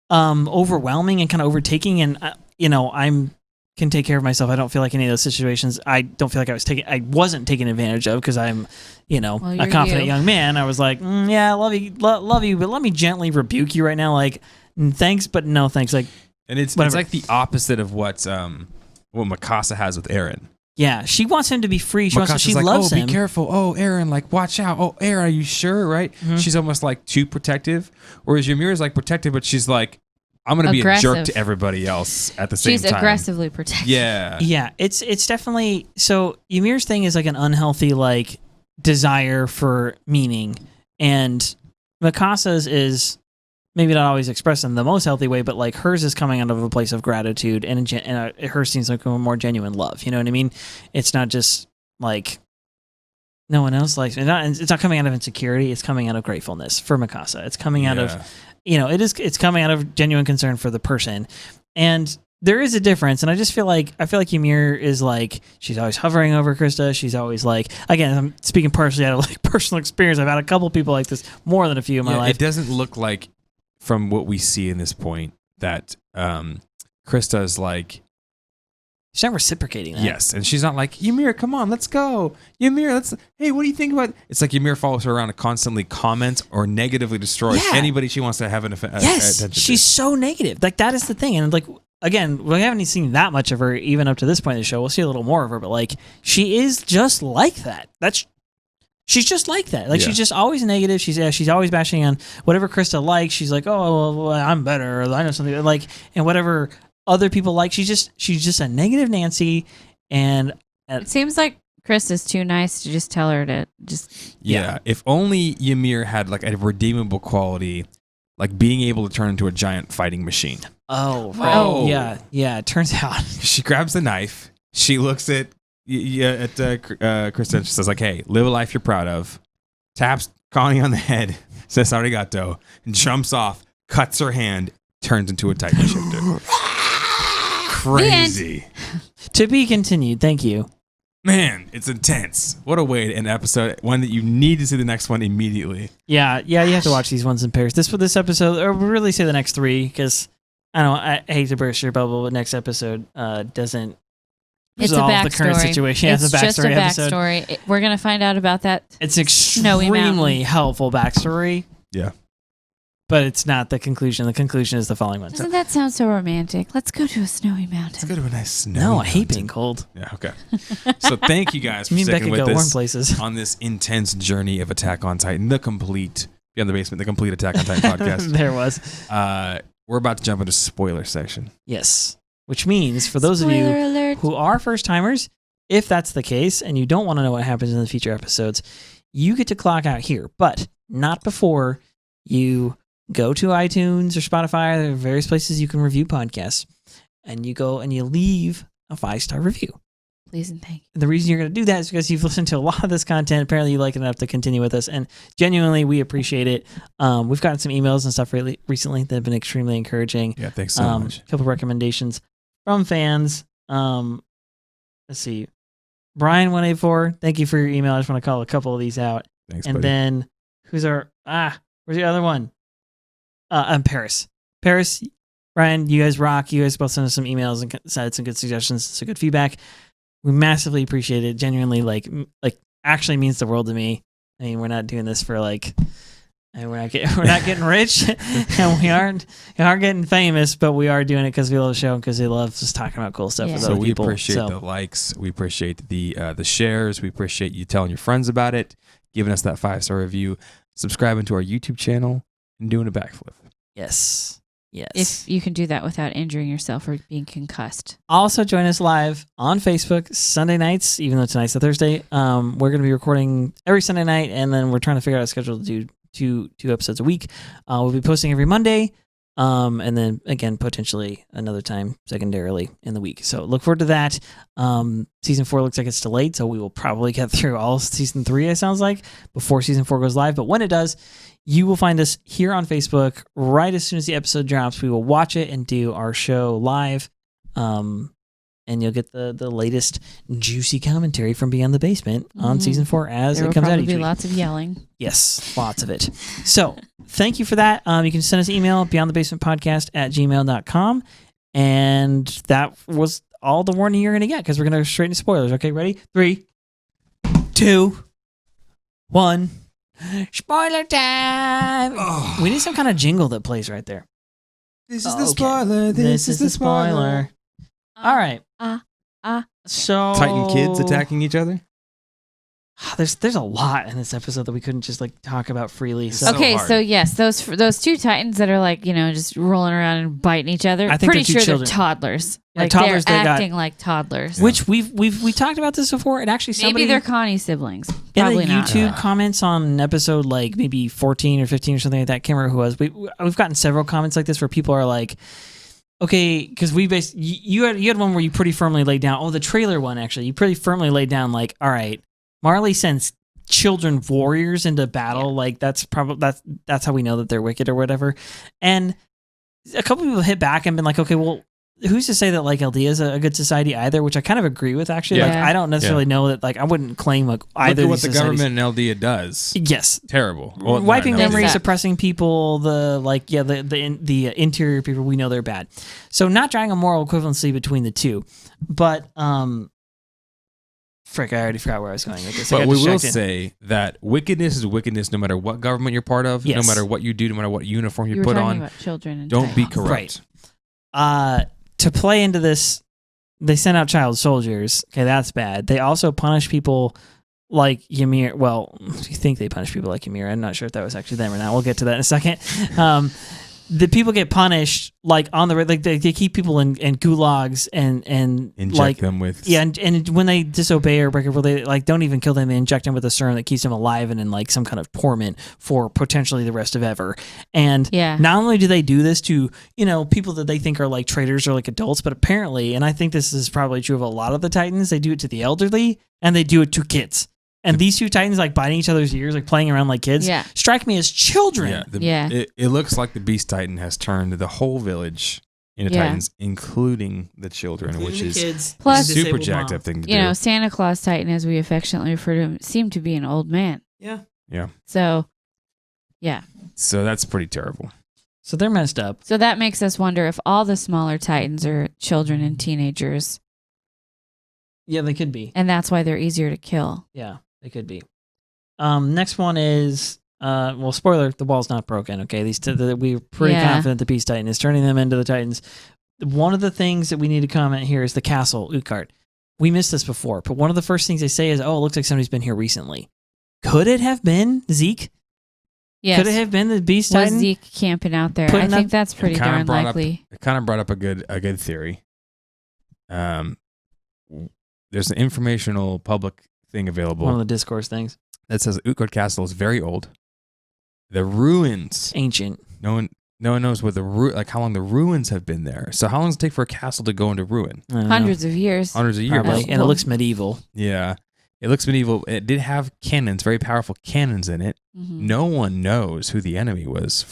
overwhelming and kind of overtaking, and I'm can take care of myself. I don't feel like any of those situations. I don't feel like I wasn't taken advantage of because I'm, a confident young man. I was like, yeah, I love you, but let me gently rebuke you right now. Like, thanks, but no thanks. Like, and it's like the opposite of what Mikasa has with Eren. Yeah, she wants him to be free. She like, loves him. Be careful. Oh, Eren, like, watch out. Oh, Eren, are you sure? Right? Mm-hmm. She's almost like too protective. Whereas Ymir is like protective, but she's like, I'm going to be a jerk to everybody else at the same time. She's aggressively protective. Yeah. Yeah, it's definitely... So Ymir's thing is like an unhealthy like desire for meaning. And Mikasa's is maybe not always expressed in the most healthy way, but like hers is coming out of a place of gratitude and hers seems like a more genuine love. You know what I mean? It's not just like no one else likes me. It's not coming out of insecurity. It's coming out of gratefulness for Mikasa. It's coming out of... it's coming out of genuine concern for the person. And there is a difference. And I feel like Ymir is like, she's always hovering over Krista. She's always like, again, I'm speaking partially out of like personal experience. I've had a couple people like this, more than a few in my life. It doesn't look like from what we see in this point that Krista is like, she's not reciprocating that. Yes, and she's not like, Ymir, come on, let's go. Ymir, hey, what do you think about... It's like Ymir follows her around and constantly comments or negatively destroys anybody she wants to have an attention to. She's so negative. Like, that is the thing. And like, again, we haven't seen that much of her even up to this point in the show. We'll see a little more of her, but like, she is just like that. She's just like that. Like, she's just always negative. She's always bashing on whatever Krista likes. She's like, oh, well, I'm better. Or I know something. Like, and whatever other people like, she's just a negative Nancy. And it seems like Chris is too nice to just tell her to just... Yeah. If only Ymir had like a redeemable quality, like being able to turn into a giant fighting machine. Oh, right. Oh, yeah. It turns out. She grabs the knife. She looks at Krista and she says like, hey, live a life you're proud of. Taps Connie on the head. Says arigato. And jumps off. Cuts her hand. Turns into a Titan shifter. Crazy. To be continued. Thank you. Man, it's intense. What a way to end an episode. One that you need to see the next one immediately. Yeah. You have to watch these ones in pairs. This episode, or really say the next three, because I hate to burst your bubble, but next episode doesn't resolve the current situation. It's a just a backstory. We're gonna find out about that. It's extremely helpful backstory. Yeah. But it's not the conclusion. The conclusion is the following one. Doesn't that sound so romantic? Let's go to a snowy mountain. Let's go to a nice snowy mountain. I hate being cold. Yeah, okay. So thank you guys for sticking with us on this intense journey of Attack on Titan, the complete Beyond the Basement, the complete Attack on Titan podcast. There was. We're about to jump into spoiler section. Yes. Which means for those of you who are first timers, if that's the case and you don't want to know what happens in the future episodes, you get to clock out here, but not before you go to iTunes or Spotify. There are various places you can review podcasts, and you go and you leave a 5-star review. Please and thank you. And the reason you're going to do that is because you've listened to a lot of this content. Apparently you like it enough to continue with us, and genuinely we appreciate it. We've gotten some emails and stuff really recently that have been extremely encouraging. Yeah, thanks so much. A couple recommendations from fans. Let's see. Brian184, thank you for your email. I just want to call a couple of these out. Thanks, and buddy. then where's the other one? Paris, Ryan, you guys rock. You guys both sent us some emails and said some good suggestions, some good feedback. We massively appreciate it. Genuinely, like actually means the world to me. I mean, we're not doing this for like And we're not getting rich, and we aren't getting famous, but we are doing it because we love the show and because we love just talking about cool stuff with So other we people. appreciate the likes, we appreciate the shares, we appreciate you telling your friends about it, giving us that 5-star review, subscribing to our YouTube channel, and doing a backflip. Yes. If you can do that without injuring yourself or being concussed. Also, join us live on Facebook Sunday nights, even though tonight's a Thursday. We're going to be recording every Sunday night, and then we're trying to figure out a schedule to do two episodes a week. We'll be posting every Monday, and then again potentially another time secondarily in the week. So look forward to that. Season 4 looks like it's delayed, so we will probably get through all of season 3. It sounds like before season 4 goes live. But when it does, you will find us here on Facebook right as soon as the episode drops. We will watch it and do our show live. And you'll get the latest juicy commentary from Beyond the Basement on season 4 as it comes out each week. There will probably be lots of yelling. Yes, lots of it. So thank you for that. You can send us an email, beyondthebasementpodcast@gmail.com. And that was all the warning you're going to get because we're going to go straight into spoilers. Okay, ready? 3, 2, 1. Spoiler time! Oh. We need some kind of jingle that plays right there. This is the spoiler. This is the spoiler. All right. So Titan kids attacking each other? There's a lot in this episode that we couldn't just like talk about freely. So. Okay, hard. so yes, those two Titans that are like, just rolling around and biting each other. I think pretty they're two sure children. they're toddlers. Yeah, Like toddlers they're that got- acting like toddlers. Which we talked about this before, and actually somebody Maybe they're Connie siblings. in Probably the not. YouTube comments on episode like maybe 14 or 15 or something like that. I can't remember who it was. We've gotten several comments like this where people are like, okay, because you had one where you pretty firmly laid down. Oh, the trailer one actually. You pretty firmly laid down like, all right, Marley sends children warriors into battle. Yeah. Like that's how we know that they're wicked or whatever. And a couple people hit back and been like, okay, well, who's to say that like Aldea is a good society either? Which I kind of agree with actually. Yeah. Like I don't necessarily know that. Like I wouldn't claim like either. Look at of what these the societies. government in Aldea does. Yes, Terrible. Well, wiping not in memories, Aldea. suppressing people, the interior people, we know they're bad. So not drawing a moral equivalency between the two, but frick, I already forgot where I was going with this. I But got we will distracted. say that wickedness is wickedness no matter what government you're part of, Yes. no matter what you do, no matter what uniform you You were put talking on. about children and Don't be Titans. corrupt. To play into this, they send out child soldiers. Okay, that's bad. They also punish people like Ymir. Well, you think they punish people like Ymir. I'm not sure if that was actually them or not. We'll get to that in a second. The people get punished like on the like they keep people in gulags and Inject like them with. yeah, and when they disobey or break a rule, they like don't even kill them. They inject them with a serum that keeps them alive and in like some kind of torment for potentially the rest of ever. And Yeah. not only do they do this to people that they think are like traitors or like adults, but apparently, and I think this is probably true of a lot of the Titans, they do it to the elderly and they do it to kids. And these two Titans like biting each other's ears, like playing around like kids, Yeah. strike me as children. Yeah. It looks like the Beast Titan has turned the whole village into Yeah. Titans, including the children, which is kids, Plus- and super disabled jacked mom. up thing to do. Santa Claus Titan, as we affectionately refer to him, seemed to be an old man. Yeah. Yeah. So, yeah. So that's pretty terrible. So they're messed up. So that makes us wonder if all the smaller Titans are children and teenagers, Yeah, they could be. and that's why they're easier to kill. Yeah, they could be. Next one is spoiler: the wall's not broken. Okay, we're pretty Yeah. confident the Beast Titan is turning them into the Titans. One of the things that we need to comment here is the castle, Utgard. We missed this before, but one of the first things they say is, "Oh, it looks like somebody's been here recently." Could it have been Zeke? Yes. Could it have been the Beast Was Titan? Zeke camping out there? I Putting think up- that's pretty kinda darn brought likely. It kind of brought up a good theory. There's an informational public thing available One of the discourse things. that says Utgard Castle is very old. The ruins. Ancient. No one knows what how long the ruins have been there. So how long does it take for a castle to go into ruin? I don't know. Hundreds of years. Hundreds of years. Probably. And it looks medieval. Yeah. It looks medieval. It did have cannons, very powerful cannons in it. Mhm. No one knows who the enemy was.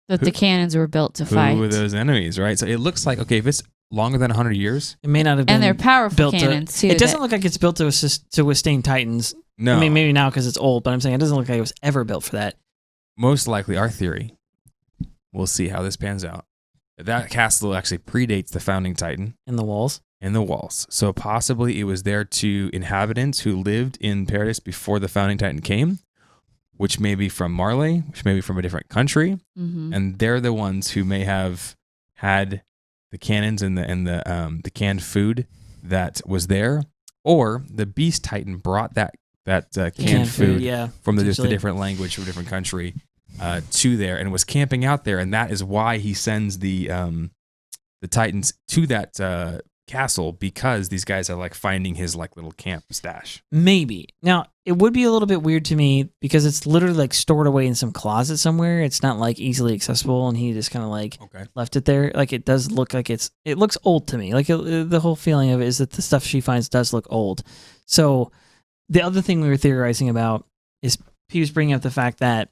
That the cannons were built to Who fight. were those enemies, right? So it looks like, okay, if it's longer than 100 years, It may not have been And they're powerful built cannons, to. too. It doesn't that- look like it's built to withstand Titans. no. I mean, maybe now because it's old, but I'm saying it doesn't look like it was ever built for that. Most likely, our theory, we'll see how this pans out. That castle actually predates the founding Titan In the walls. in the walls. So possibly it was there to inhabitants who lived in Paradise before the founding Titan came. which may be from Marley, which may be from a different country, Mm-hmm. and they're the ones who may have had the cannons and the canned food that was there, or the Beast Titan brought that canned food yeah, from just a potentially. different language from a different country to there, and was camping out there, and that is why he sends the Titans to that castle, because these guys are like finding his like little camp stash. Maybe. Now, it would be a little bit weird to me because it's literally like stored away in some closet somewhere. It's not like easily accessible, and he just kind of like Okay. left it there. Like it does look like it looks old to me. Like the whole feeling of it is that the stuff she finds does look old. So the other thing we were theorizing about is he was bringing up the fact that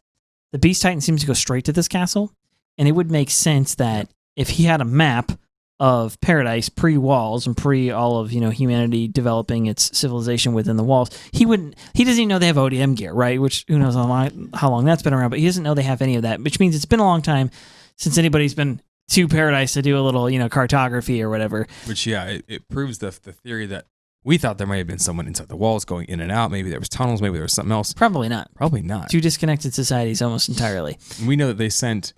the Beast Titan seems to go straight to this castle, and it would make sense that if he had a map of paradise pre-walls and pre all of humanity developing its civilization within the walls, he doesn't even know they have ODM gear, right? Which who knows how long that's been around, but he doesn't know they have any of that, which means it's been a long time since anybody's been to paradise to do a little cartography or whatever. Which it proves the theory that we thought there might have been someone inside the walls going in and out. Maybe there was tunnels. Maybe there was something else. Probably not. Probably not. Two disconnected societies almost entirely. We know that they sent,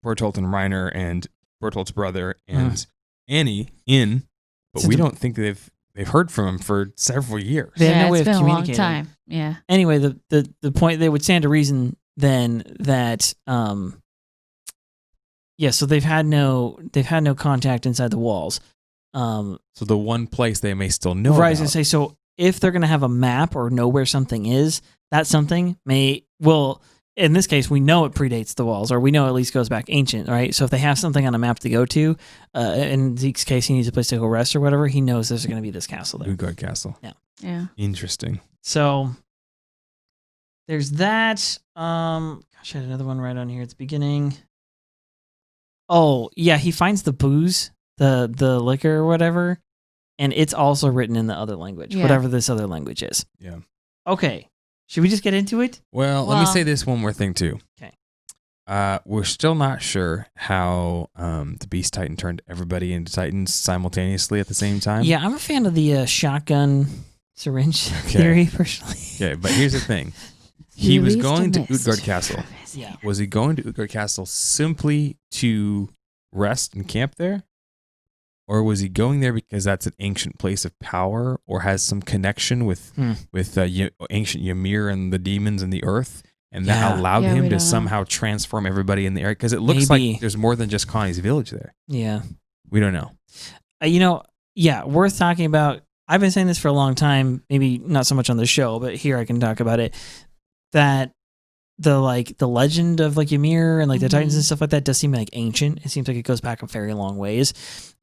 Bertolt and Reiner and Bertolt's brother and Annie in, but we don't think they've heard from him for several years. They have no way it's of been a long communicating. time. Yeah. Anyway, the point, they would stand to reason then that so they've had no contact inside the walls. So the one place they may still know Right, I about. was gonna say, so if they're gonna have a map or know where something is, that something will in this case, we know it predates the walls, or we know at least goes back ancient, right? So if they have something on a map to go to, in Zeke's case, he needs a place to go rest or whatever, he knows there's going to be this castle there. Utgard Castle. Yeah. Interesting. So there's that. Gosh, I had another one right on here at the beginning. Oh, yeah, he finds the booze, the liquor or whatever, and it's also written in the other language, Yeah. whatever this other language is. Yeah. Okay. Should we just get into it? Well, let me Well- say this one more thing too. Okay. We're still not sure how the Beast Titan turned everybody into Titans simultaneously at the same time. Yeah, I'm a fan of the shotgun syringe theory, personally. Okay, but here's the thing. He was Released going to a mist. Utgard Castle. Yeah. Was he going to Utgard Castle simply to rest and camp there? Or was he going there because that's an ancient place of power, or has some connection with ancient Ymir and the demons and the earth, and that Yeah. allowed Yeah, we him to don't know. somehow transform everybody in the area? Because it looks Maybe. like there's more than just Connie's village there. Yeah. We don't know. Worth talking about. I've been saying this for a long time, maybe not so much on the show, but here I can talk about it. That the legend of like Ymir and like the Titans and stuff like that does seem like ancient. It seems like it goes back a very long ways.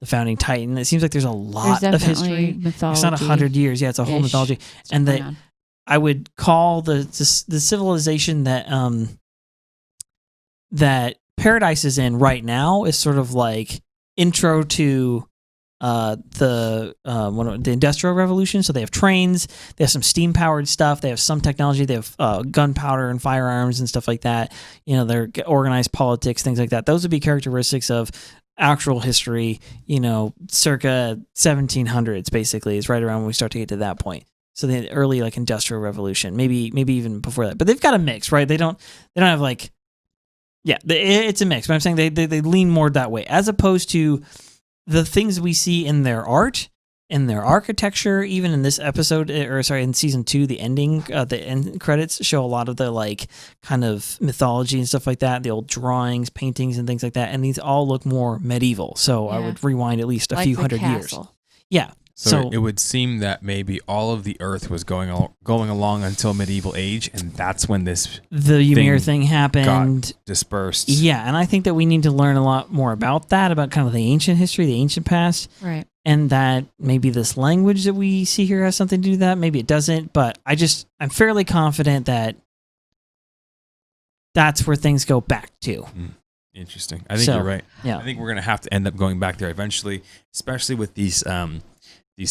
The founding Titan. It seems like there's a lot There's of definitely history. mythology. It's not 100 years. Yeah, it's a whole mythology. And going that on. I would call the civilization that that Paradise is in right now is sort of like intro to the Industrial Revolution. So they have trains, they have some steam powered stuff, they have some technology, they have gunpowder and firearms and stuff like that. They're organized politics, things like that. Those would be characteristics of actual history. Circa 1700s, basically, is right around when we start to get to that point. So the early like Industrial Revolution, maybe even before that. But they've got a mix, right? They don't have like, it's a mix. But I'm saying they lean more that way, as opposed to the things we see in their art, in their architecture. Even in this episode, in season 2, the ending, the end credits show a lot of the like kind of mythology and stuff like that. The old drawings, paintings, and things like that. And these all look more medieval. So I Yeah. would rewind at least a Like few the hundred years. castle. Yeah. So it would seem that maybe all of the Earth was going along until medieval age, and that's when this the Ymir thing happened. dispersed. Yeah, and I think that we need to learn a lot more about that, about kind of the ancient history, the ancient past, Right. and that maybe this language that we see here has something to do with that. Maybe it doesn't, but I'm fairly confident that that's where things go back to. Interesting. I think you're right. Yeah. I think we're gonna have to end up going back there eventually, especially with these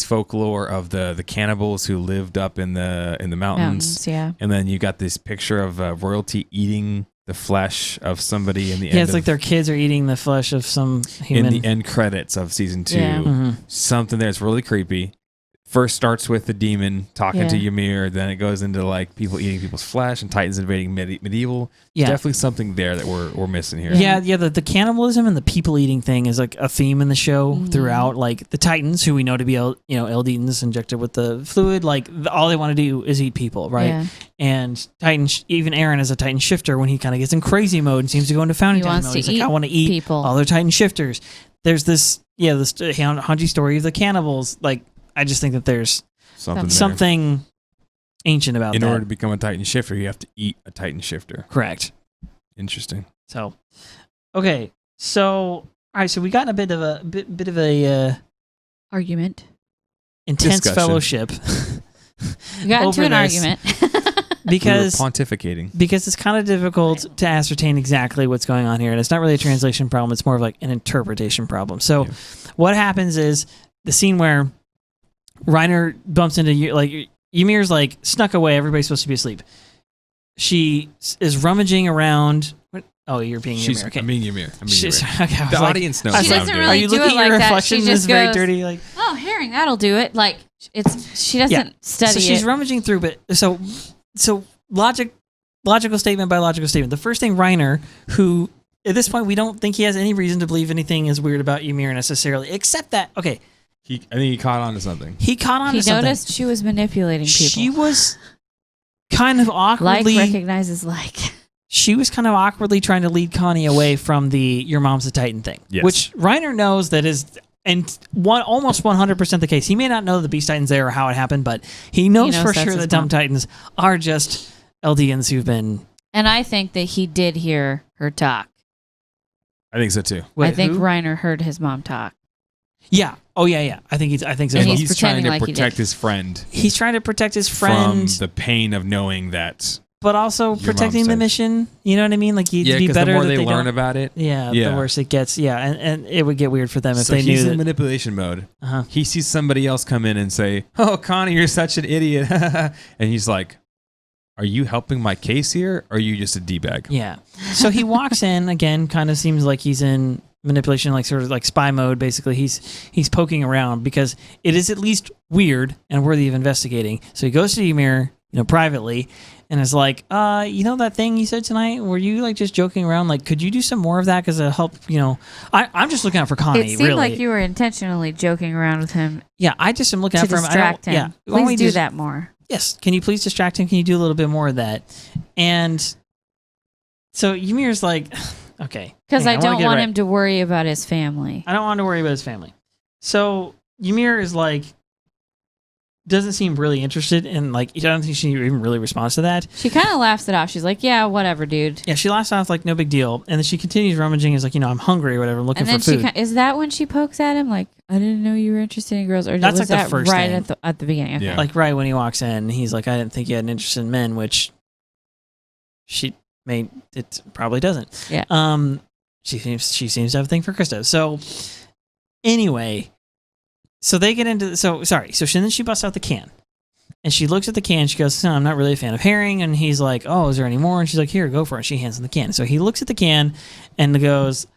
folklore of the cannibals who lived up in the mountains. Yeah. And then you got this picture of royalty eating the flesh of somebody in the Yeah, end. it's like their kids are eating the flesh of some human. in the end credits of season 2. Yeah. Mhm. Something there. It's really creepy. first starts with the demon talking to Yeah. Ymir, then it goes into like people eating people's flesh and Titans invading medieval. Yeah. Definitely something there that we're missing here. Yeah, the cannibalism and the people eating thing is like a theme in the show throughout. Like the Titans, who we know to be Eldetans injected with the fluid, like all they want to do is eat people, right? Yeah. And even Aaron is a Titan shifter when he kind of gets in crazy mode and seems to go into founding He Titan wants mode. to He's like, eat I want to eat people. all their Titan shifters. There's this Hanji story of the cannibals. Like I just think that there's Something there. something ancient about In that. order to become a Titan shifter, you have to eat a Titan shifter. Correct. Interesting. So, okay. So, all right. So we got in a bit of a Argument. intense Discussion. fellowship We got into Over an this. argument. because we were pontificating. because it's kind of difficult to ascertain exactly what's going on here, and it's not really a translation problem. It's more of like an interpretation problem. So, Yeah. what happens is the scene where Reiner bumps into Ymir's like snuck away. Everybody's supposed to be asleep. She is rummaging around. What? Oh, you're being She's Ymir. Okay. I'm being Ymir. I'm being She's- Ymir. okay, I was The like, audience knows I was She what doesn't I'm really are you do looking it at like your that. reflection She in this just very goes, dirty? Like, oh, herring, that'll do it. Like she doesn't study so she's it. rummaging through, but so logical statement by logical statement. The first thing, Reiner, who at this point we don't think he has any reason to believe anything is weird about Ymir necessarily, except that I think he caught on to something. he caught on He to something. noticed she was manipulating people. She was kind of like awkwardly. recognizes like. She was kind of awkwardly trying to lead Connie away from the "your mom's a Titan" thing, Yes. which Reiner knows that is. And almost 100% the case. He may not know the Beast Titans there or how it happened, but he knows for that's sure his that Dumb mom. Titans are just Eldians who've been. And I think that he did hear her talk. I think so too. Wait, I think who? Reiner heard his mom talk. Yeah. Oh yeah. I think so. And And he's he's trying pretending to like he protect did. his friend He's trying to protect his friend, from the pain of knowing that. but also Your protecting mom's the Titan. mission. You know what I mean? Like he'd Yeah, be because the better more that they they learn don't. about it, Yeah, Yeah. the worse it gets. Yeah, and it would get weird for them if so they knew he's in that. manipulation mode. Uh-huh. He sees somebody else come in and say, "Oh, Connie, you're such an idiot," and he's like, "Are you helping my case here, or are you just a d-bag?" Yeah. So he walks in again. Kind of seems like he's in manipulation, like sort of like spy mode. Basically, he's poking around because it is at least weird and worthy of investigating. So he goes to Ymir, privately, and is like, that thing you said tonight, were you like just joking around? Like, could you do some more of that? Because it'll help, I'm just looking out for Connie, It seemed really. like you were intentionally joking around with him Yeah, I just am looking to out for him. distract him. Yeah, why don't we Please do just- that more. Yes, can you please distract him? Can you do a little bit more of that? And so Ymir's like, okay. Because hang I on, don't wanna get want it him to worry about his family. I don't want to worry about his family. So Ymir is like, doesn't seem really interested in I don't think she even really responds to that. She kind of laughs it off. She's like, yeah, whatever, dude. Yeah, she laughs off like no big deal, and then she continues rummaging. Is like, I'm hungry or whatever. I'm looking And then for food. is that when she pokes at him? Like, I didn't know you were interested in girls. Or That's was like the that first right thing. at the beginning? Okay. Yeah. Like right when he walks in, he's like, I didn't think you had an interest in men, which it probably doesn't. Yeah. She seems to have a thing for Krista. So anyway, so they get into so then she busts out the can. And she looks at the can. She goes, "No, I'm not really a fan of herring." And he's like, "Oh, is there any more?" And she's like, "Here, go for it." She hands him the can. So he looks at the can and goes,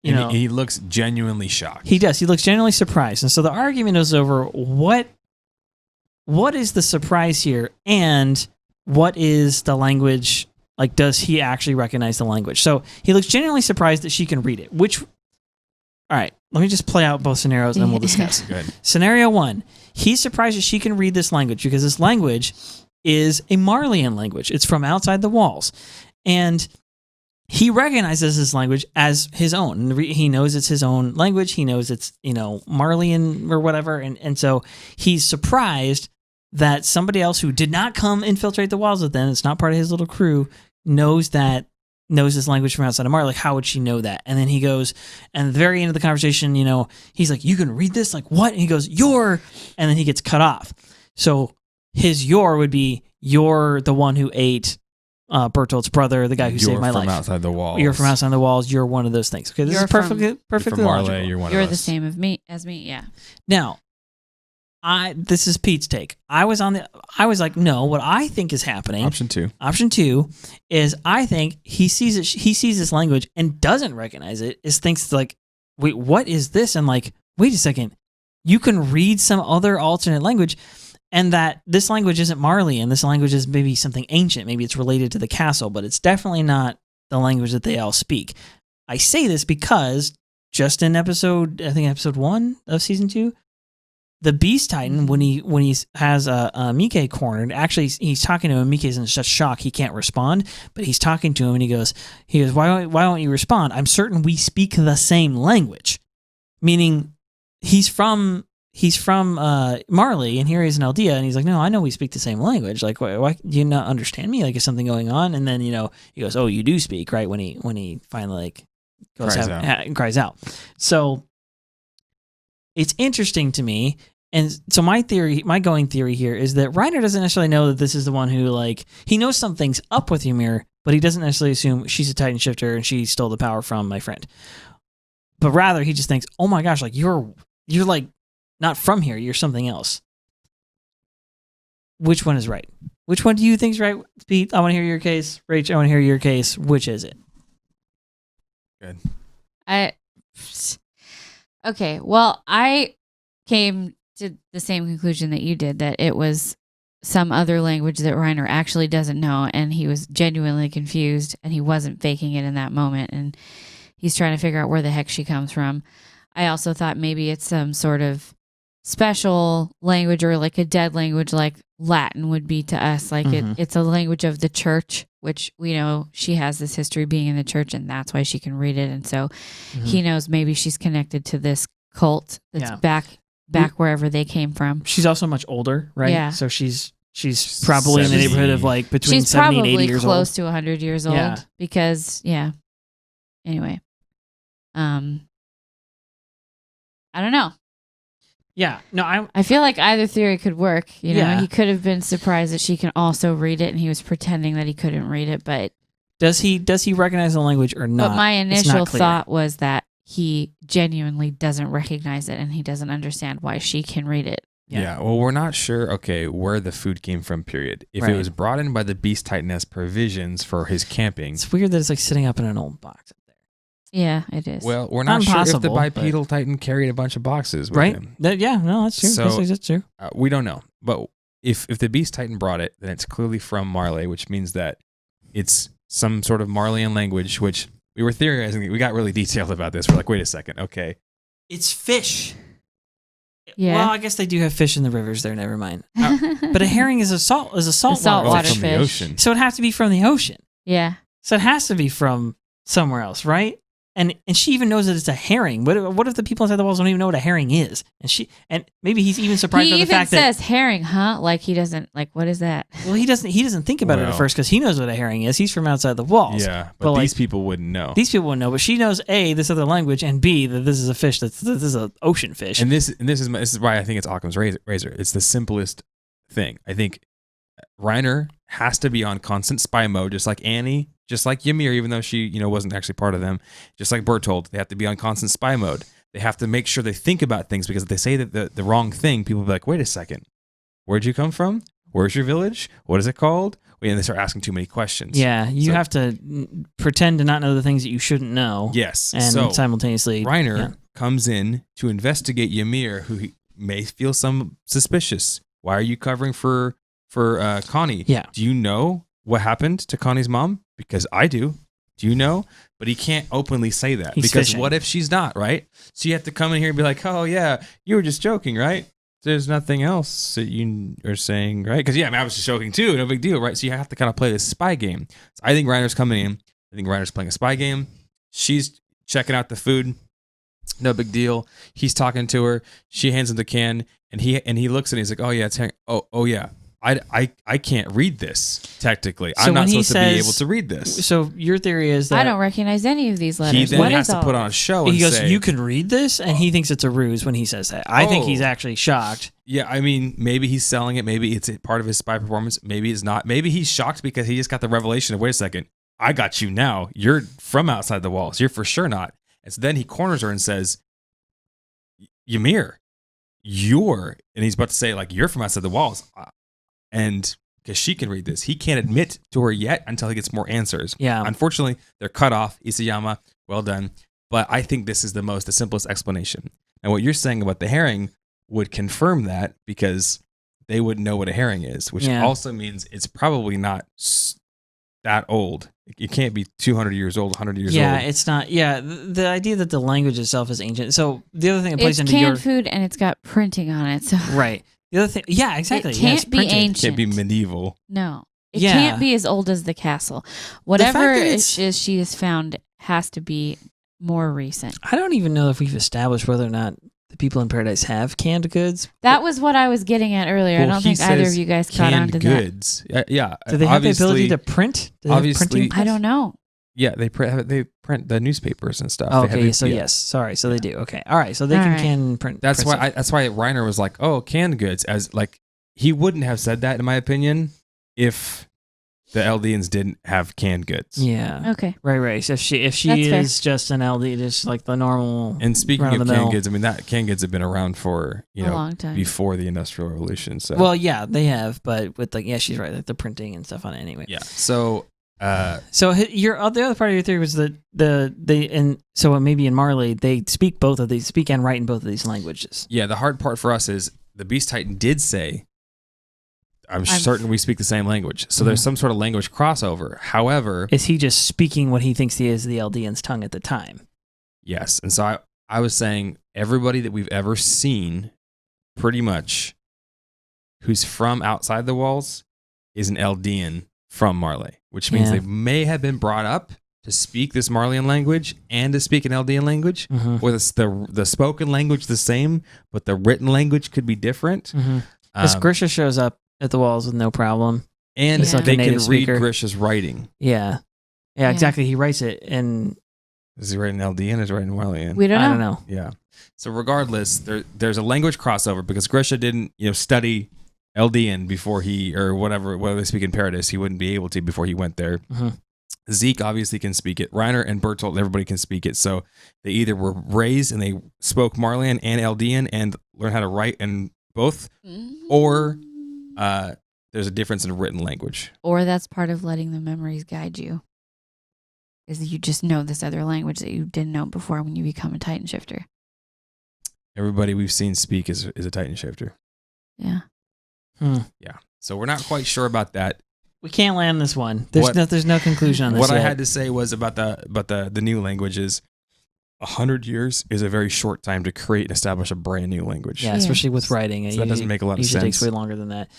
And he looks genuinely shocked. he does. He looks genuinely surprised. And so the argument is over what is the surprise here, and what is the language? Like, does he actually recognize the language? So he looks genuinely surprised that she can read it. All right, let me just play out both scenarios and then we'll discuss. Good. Scenario 1, he's surprised that she can read this language because this language is a Marleyan language. It's from outside the walls. And he recognizes this language as his own. He knows it's his own language. He knows it's, Marleyan or whatever. And so he's surprised that somebody else who did not come infiltrate the walls with them, it's not part of his little crew, knows this language from outside of Mar. Like, how would she know that? And then he goes, and at the very end of the conversation, he's like, "You can read this?" Like, what? And he goes, "You're," and then he gets cut off. So his "you're" would be, "You're the one who ate Bertolt's brother, the guy who saved my life. You're from outside the walls. You're from outside the walls. You're one of those things." Okay, this You're is perfectly You're from logical. Marley. You're one You're of the us. same as me. Yeah. Now, this is Pete's take. I was like, no, what I think is happening. Option 2. Option 2 is I think he sees it. He sees this language and doesn't recognize it. Thinks like, wait, what is this? And like, wait a second, you can read some other alternate language, and that this language isn't Marley, and this language is maybe something ancient. Maybe it's related to the castle, but it's definitely not the language that they all speak. I say this because just in episode 1 of season 2, the Beast Titan, when he has Mike cornered, actually he's talking to him. Mike's in such shock he can't respond, but he's talking to him and he goes, why won't you respond? I'm certain we speak the same language, meaning he's from Marley, and here he's in Aldea, and he's like, no, I know we speak the same language. Like, why do you not understand me? Like, is something going on? And then he goes, oh, you do speak, right? When he finally cries out. So it's interesting to me. And so my going theory here is that Reiner doesn't necessarily know that this is the one who, like, he knows something's up with Ymir, but he doesn't necessarily assume she's a Titan shifter and she stole the power from my friend. But rather, he just thinks, oh my gosh, like, you're like not from here, you're something else. Which one is right? Which one do you think is right, Pete? I want to hear your case. Rach, I want to hear your case. Which is it? Good. Okay, well, I came to the same conclusion that you did, that it was some other language that Reiner actually doesn't know, and he was genuinely confused, and he wasn't faking it in that moment, and he's trying to figure out where the heck she comes from. I also thought maybe it's some sort of special language, or like a dead language like Latin would be to us. Like it's a language of the church, which we know she has this history being in the church, and that's why she can read it. And so he knows maybe she's connected to this cult that's back wherever they came from. She's also much older, right? Yeah. So she's probably in the neighborhood of like between 70 and 80 years old. She's probably close to 100 years old because, anyway. I don't know. Yeah. No, I feel like either theory could work. You know, he could have been surprised that she can also read it, and he was pretending that he couldn't read it, but does he recognize the language or not? But my initial thought was that he genuinely doesn't recognize it, and he doesn't understand why she can read it. Yeah. Well, we're not sure, where the food came from, period. If it was brought in by the Beast Titan as provisions for his camping. It's weird that it's like sitting up in an old box up there. Yeah, it is. Well, we're not sure if the bipedal Titan carried a bunch of boxes with him. That's true. So, that's true. We don't know. But if the Beast Titan brought it, then it's clearly from Marley, which means that it's some sort of Marleyan language, which we were theorizing. We got really detailed about this. We're like, wait a second. Okay. It's fish. Yeah. Well, I guess they do have fish in the rivers there. Never mind. But a herring is a saltwater fish. From the ocean. So it has to be from the ocean. Yeah. So it has to be from somewhere else, right? And she even knows that it's a herring. What if the people inside the walls don't even know what a herring is? And maybe he's even surprised by the fact that he even says herring, huh? Like he doesn't, like, what is that? Well, he doesn't think about it at first because he knows what a herring is. He's from outside the walls. Yeah, but these people wouldn't know. These people wouldn't know, but she knows A, this other language, and B, that this is a fish. This is an ocean fish. And this is why I think it's Occam's razor. It's the simplest thing. I think Reiner has to be on constant spy mode, just like Annie, just like Ymir, even though she, wasn't actually part of them. Just like Bertold, they have to be on constant spy mode. They have to make sure they think about things, because if they say that the wrong thing, people will be like, wait a second, where'd you come from? Where's your village? What is it called? And they start asking too many questions. Yeah, you have to pretend to not know the things that you shouldn't know. Yes. And so simultaneously. Reiner comes in to investigate Ymir, who he may feel some suspicious. Why are you covering for Connie? Yeah. Do you know what happened to Connie's mom? Because I do. Do you know? But he can't openly say that. He's because fishing. What if she's not, right? So you have to come in here and be like, oh, yeah, you were just joking, right? There's nothing else that you are saying, right? Because, I was just joking too. No big deal, right? So you have to kind of play this spy game. So I think Reiner's coming in. I think Reiner's playing a spy game. She's checking out the food. No big deal. He's talking to her. She hands him the can, and he looks at it. He's like, oh, yeah, it's herring. Oh, yeah. I can't read this, technically. So I'm not supposed to be able to read this. So your theory is that I don't recognize any of these letters. He then has to put on a show and he goes, say, you can read this? And he thinks it's a ruse when he says that. I think he's actually shocked. Yeah, maybe he's selling it. Maybe it's a part of his spy performance. Maybe it's not. Maybe he's shocked because he just got the revelation of, wait a second, I got you now. You're from outside the walls. You're for sure not. And so then he corners her and says, Ymir, and he's about to say, like, you're from outside the walls. And because she can read this, he can't admit to her yet until he gets more answers. Yeah. Unfortunately, they're cut off. Isayama, well done. But I think this is the simplest explanation. And what you're saying about the herring, would confirm that because they wouldn't know what a herring is, which also means it's probably not that old. It can't be 200 years old, 100 years old. Yeah, it's not. Yeah, the idea that the language itself is ancient. So the other thing that plays It's into canned food and it's got printing on it. So right. The other thing, yeah, exactly. It Yeah, can't it's be printed. ancient. It can't be medieval. No. It Yeah. can't be as old as the castle. Whatever that it it's- is she has found has to be more recent. I don't even know if we've established whether or not the people in Paradise have canned goods. That was what I was getting at earlier. Well, I don't he think either of says you guys caught on Canned to goods. Yeah. Do they have the ability obviously- to print? Do they have obviously- printing that. I don't know. Yeah, they print the newspapers and stuff. Oh, They have okay, the- so yeah. yes. Sorry, so they do. Okay. All right, so they All can right. can print. That's print why stuff. that's why Reiner was like, "Oh, canned goods," as like he wouldn't have said that in my opinion if the Eldians didn't have canned goods. Yeah. Okay. Right. So if she That's fair. is just an LD, just like the normal. And speaking of run-of-the-mill. canned goods, I mean that canned goods have been around for A long time. before the Industrial Revolution. So Well, yeah, they have, but with like, yeah, she's right, like the printing and stuff on it anyway. yeah. So So your the other part of your theory was that so maybe in Marley they speak speak and write in both of these languages. yeah, the hard part for us is the Beast Titan did say, I'm certain we speak the same language. So there's some sort of language crossover. However, Is he just speaking what he thinks is the Eldian's tongue at the time? yes. And so I was saying everybody that we've ever seen pretty much who's from outside the walls is an Eldian from Marley, which means Yeah. they may have been brought up to speak this Marleyan language and to speak an Eldian language, or the spoken language the same, but the written language could be different. Because Grisha shows up at the walls with no problem. And It's like a they can native read speaker. Grisha's writing. Yeah, Yeah. exactly. He writes it, and Is he writing Eldian or is he writing Marleyan? We don't know. I don't know. Yeah. So regardless, there's a language crossover because Grisha didn't, study Eldian before whether they speak in Paradise, he wouldn't be able to before he went there. Zeke obviously can speak it. Reiner and Bertolt, everybody can speak it. So they either were raised and they spoke Marleyan and Eldian and learned how to write in both, or there's a difference in written language. Or that's part of letting the memories guide you. Is you just know this other language that you didn't know before when you become a Titan shifter. Everybody we've seen speak is a Titan shifter. Yeah. Yeah. So we're not quite sure about that. We can't land this one. There's What- there's no conclusion on this What I yet. had to say was about the new languages. 100 years is a very short time to create and establish a brand new language. Yeah, especially with writing. So that doesn't make a lot of usually takes sense. way longer than that.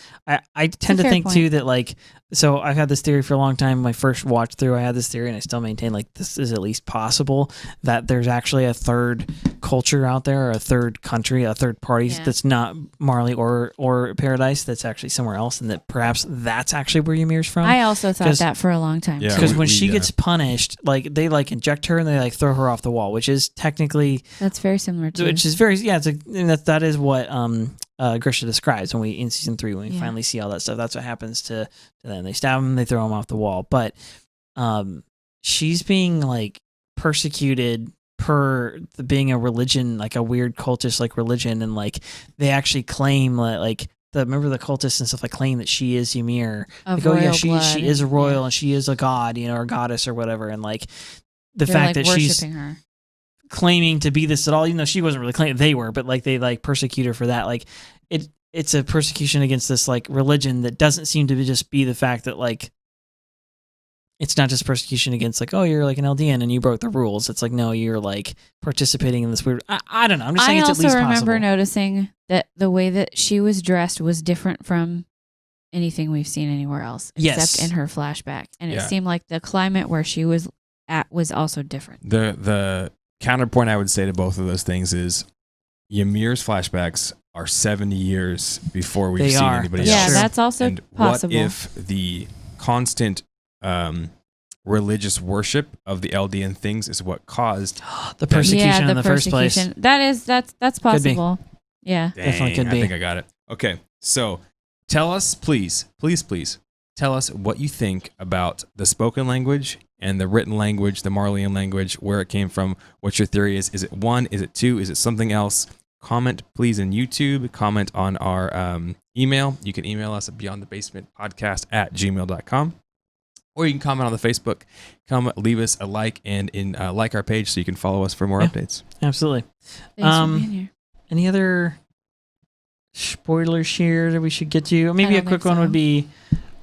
I tend to fair think point. too that so I've had this theory for a long time. My first watch through, I had this theory, and I still maintain this is at least possible that there's actually a third culture out there, or a third country, a third party that's not Marley or Paradise, that's actually somewhere else, and that perhaps that's actually where Ymir's from. I also thought that for a long time. Yeah. too. Because we- when we, she uh, gets punished, they inject her and they throw her off the wall, which is technically. That's very similar to Which is very and that is what Grisha describes in season 3 when we finally see all that stuff. That's what happens to them. They stab him, they throw him off the wall. But she's being persecuted per being a religion, like a weird cultist religion, and they actually claim remember the cultists and stuff claim that she is Ymir. Of Oh yeah, royal she blood is a and- royal yeah. and she is a god, or a goddess or whatever, and the They're, fact that she's worshiping her. claiming to be this at all, even though she wasn't really claiming they were, but they persecute her for that. It's a persecution against this religion that doesn't seem to just be the fact that it's not just persecution against oh, you're an Eldian and you broke the rules. It's no, you're participating in this weird. I don't know. I'm just saying I it's also at least remember possible. noticing that the way that she was dressed was different from anything we've seen anywhere else, Yes. except in her flashback. And it Yeah. seemed like the climate where she was at was also different. The counterpoint I would say to both of those things is Ymir's flashbacks are 70 years before we've They seen are. anybody That's Yeah, else. true. that's also And possible. what if the constant religious worship of the Eldian things is what caused The persecution yeah, the in the first place. persecution. That's possible. Yeah. Definitely could I be. think I got it. Okay, so tell us, please, tell us what you think about the spoken language and the written language, the Marleyan language, where it came from, what your theory is. Is it one? Is it two? Is it something else? Comment, please, in YouTube. Comment on our email. You can email us at beyondthebasementpodcast@gmail.com. Or you can comment on the Facebook. Come leave us a like and like our page so you can follow us for more updates. Absolutely. Thanks Um, for being here. Any other spoilers here that we should get to. Maybe a don't quick think one so. would be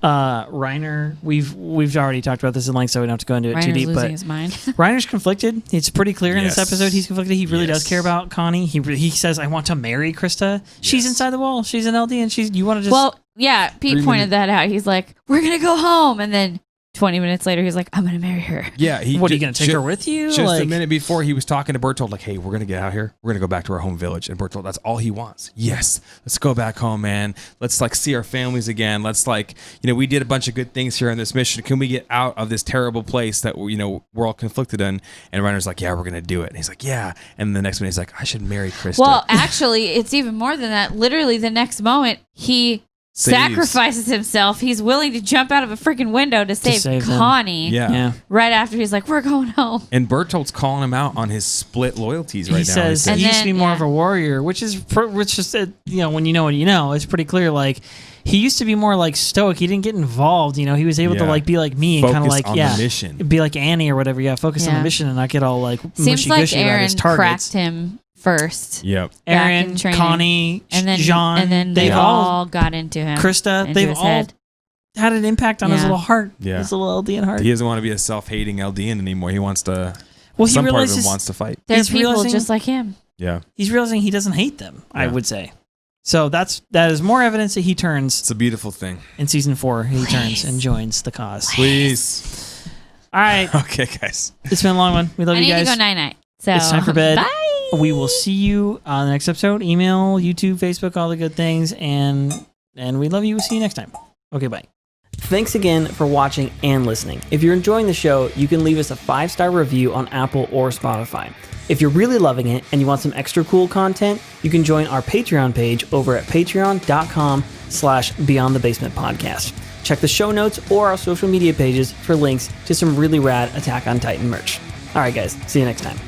Reiner. We've already talked about this in length, so we don't have to go into it too Reiner's deep. losing But his mind. Reiner's conflicted. It's pretty clear in this Yes. episode he's conflicted. He really does Yes. care about Connie. He says, "I want to marry Krista. She's Yes. inside the wall. She's an LD, and you want to just." Well, yeah, Pete 3 pointed that out. He's like, "We're gonna go home," and then 20 minutes later, he's like, "I'm gonna marry her." Yeah. what are you going to take her with you? Just a Like, minute before, he was talking to Bertold, like, hey, we're going to get out here. We're going to go back to our home village. And Bertold, that's all he wants. Yes, let's go back home, man. Let's, like, see our families again. Let's, like, we did a bunch of good things here on this mission. Can we get out of this terrible place that, we're all conflicted in? And Reiner's like, yeah, we're going to do it. And he's like, yeah. And the next minute, he's like, I should marry Krista. Well, actually, it's even more than that. Literally, the next moment, he sacrifices himself. He's willing to jump out of a freaking window to save them. Connie. yeah. Right after he's like, "We're going home." And Bertold's calling him out on his split loyalties right he now. says And he used to be then- more yeah. of a warrior, which is when you know what you know, it's pretty clear. Like he used to be more like stoic. He didn't get involved. He was able to Yeah. like be like me and kind of Focused like on the mission. be like Annie or whatever. Yeah, focus on the Yeah. mission and not get all like Seems mushy like gushy about Aaron his targets. cracked him first, Yep. back in Aaron, training. Connie, and then Jean, and then they they've all got into him. Krista, into they've his all head. had an impact on his Yeah. little heart. Yeah. His little LDN heart. He doesn't want to be a self-hating LDN anymore. He wants to. Well, he some part of realizes him wants to fight. They're he's people realizing- just like him. Yeah. he's realizing he doesn't hate them. I Yeah. would say. So that is more evidence that he turns It's a beautiful thing. in season 4. He turns Please. and joins the cause. Please. All right, Okay, guys. it's been a long one. We love I you need guys. to go night-night. So It's time for bed. Bye. We will see you on the next episode. Email, YouTube, Facebook, all the good things, and we love you. We'll see you next time. Okay, bye. Thanks again for watching and listening. If you're enjoying the show, you can leave us a 5-star review on Apple or Spotify. If you're really loving it and you want some extra cool content, you can join our Patreon page over at patreon.com/beyondthebasementpodcast. Check the show notes or our social media pages for links to some really rad Attack on Titan merch. All right, guys. See you next time.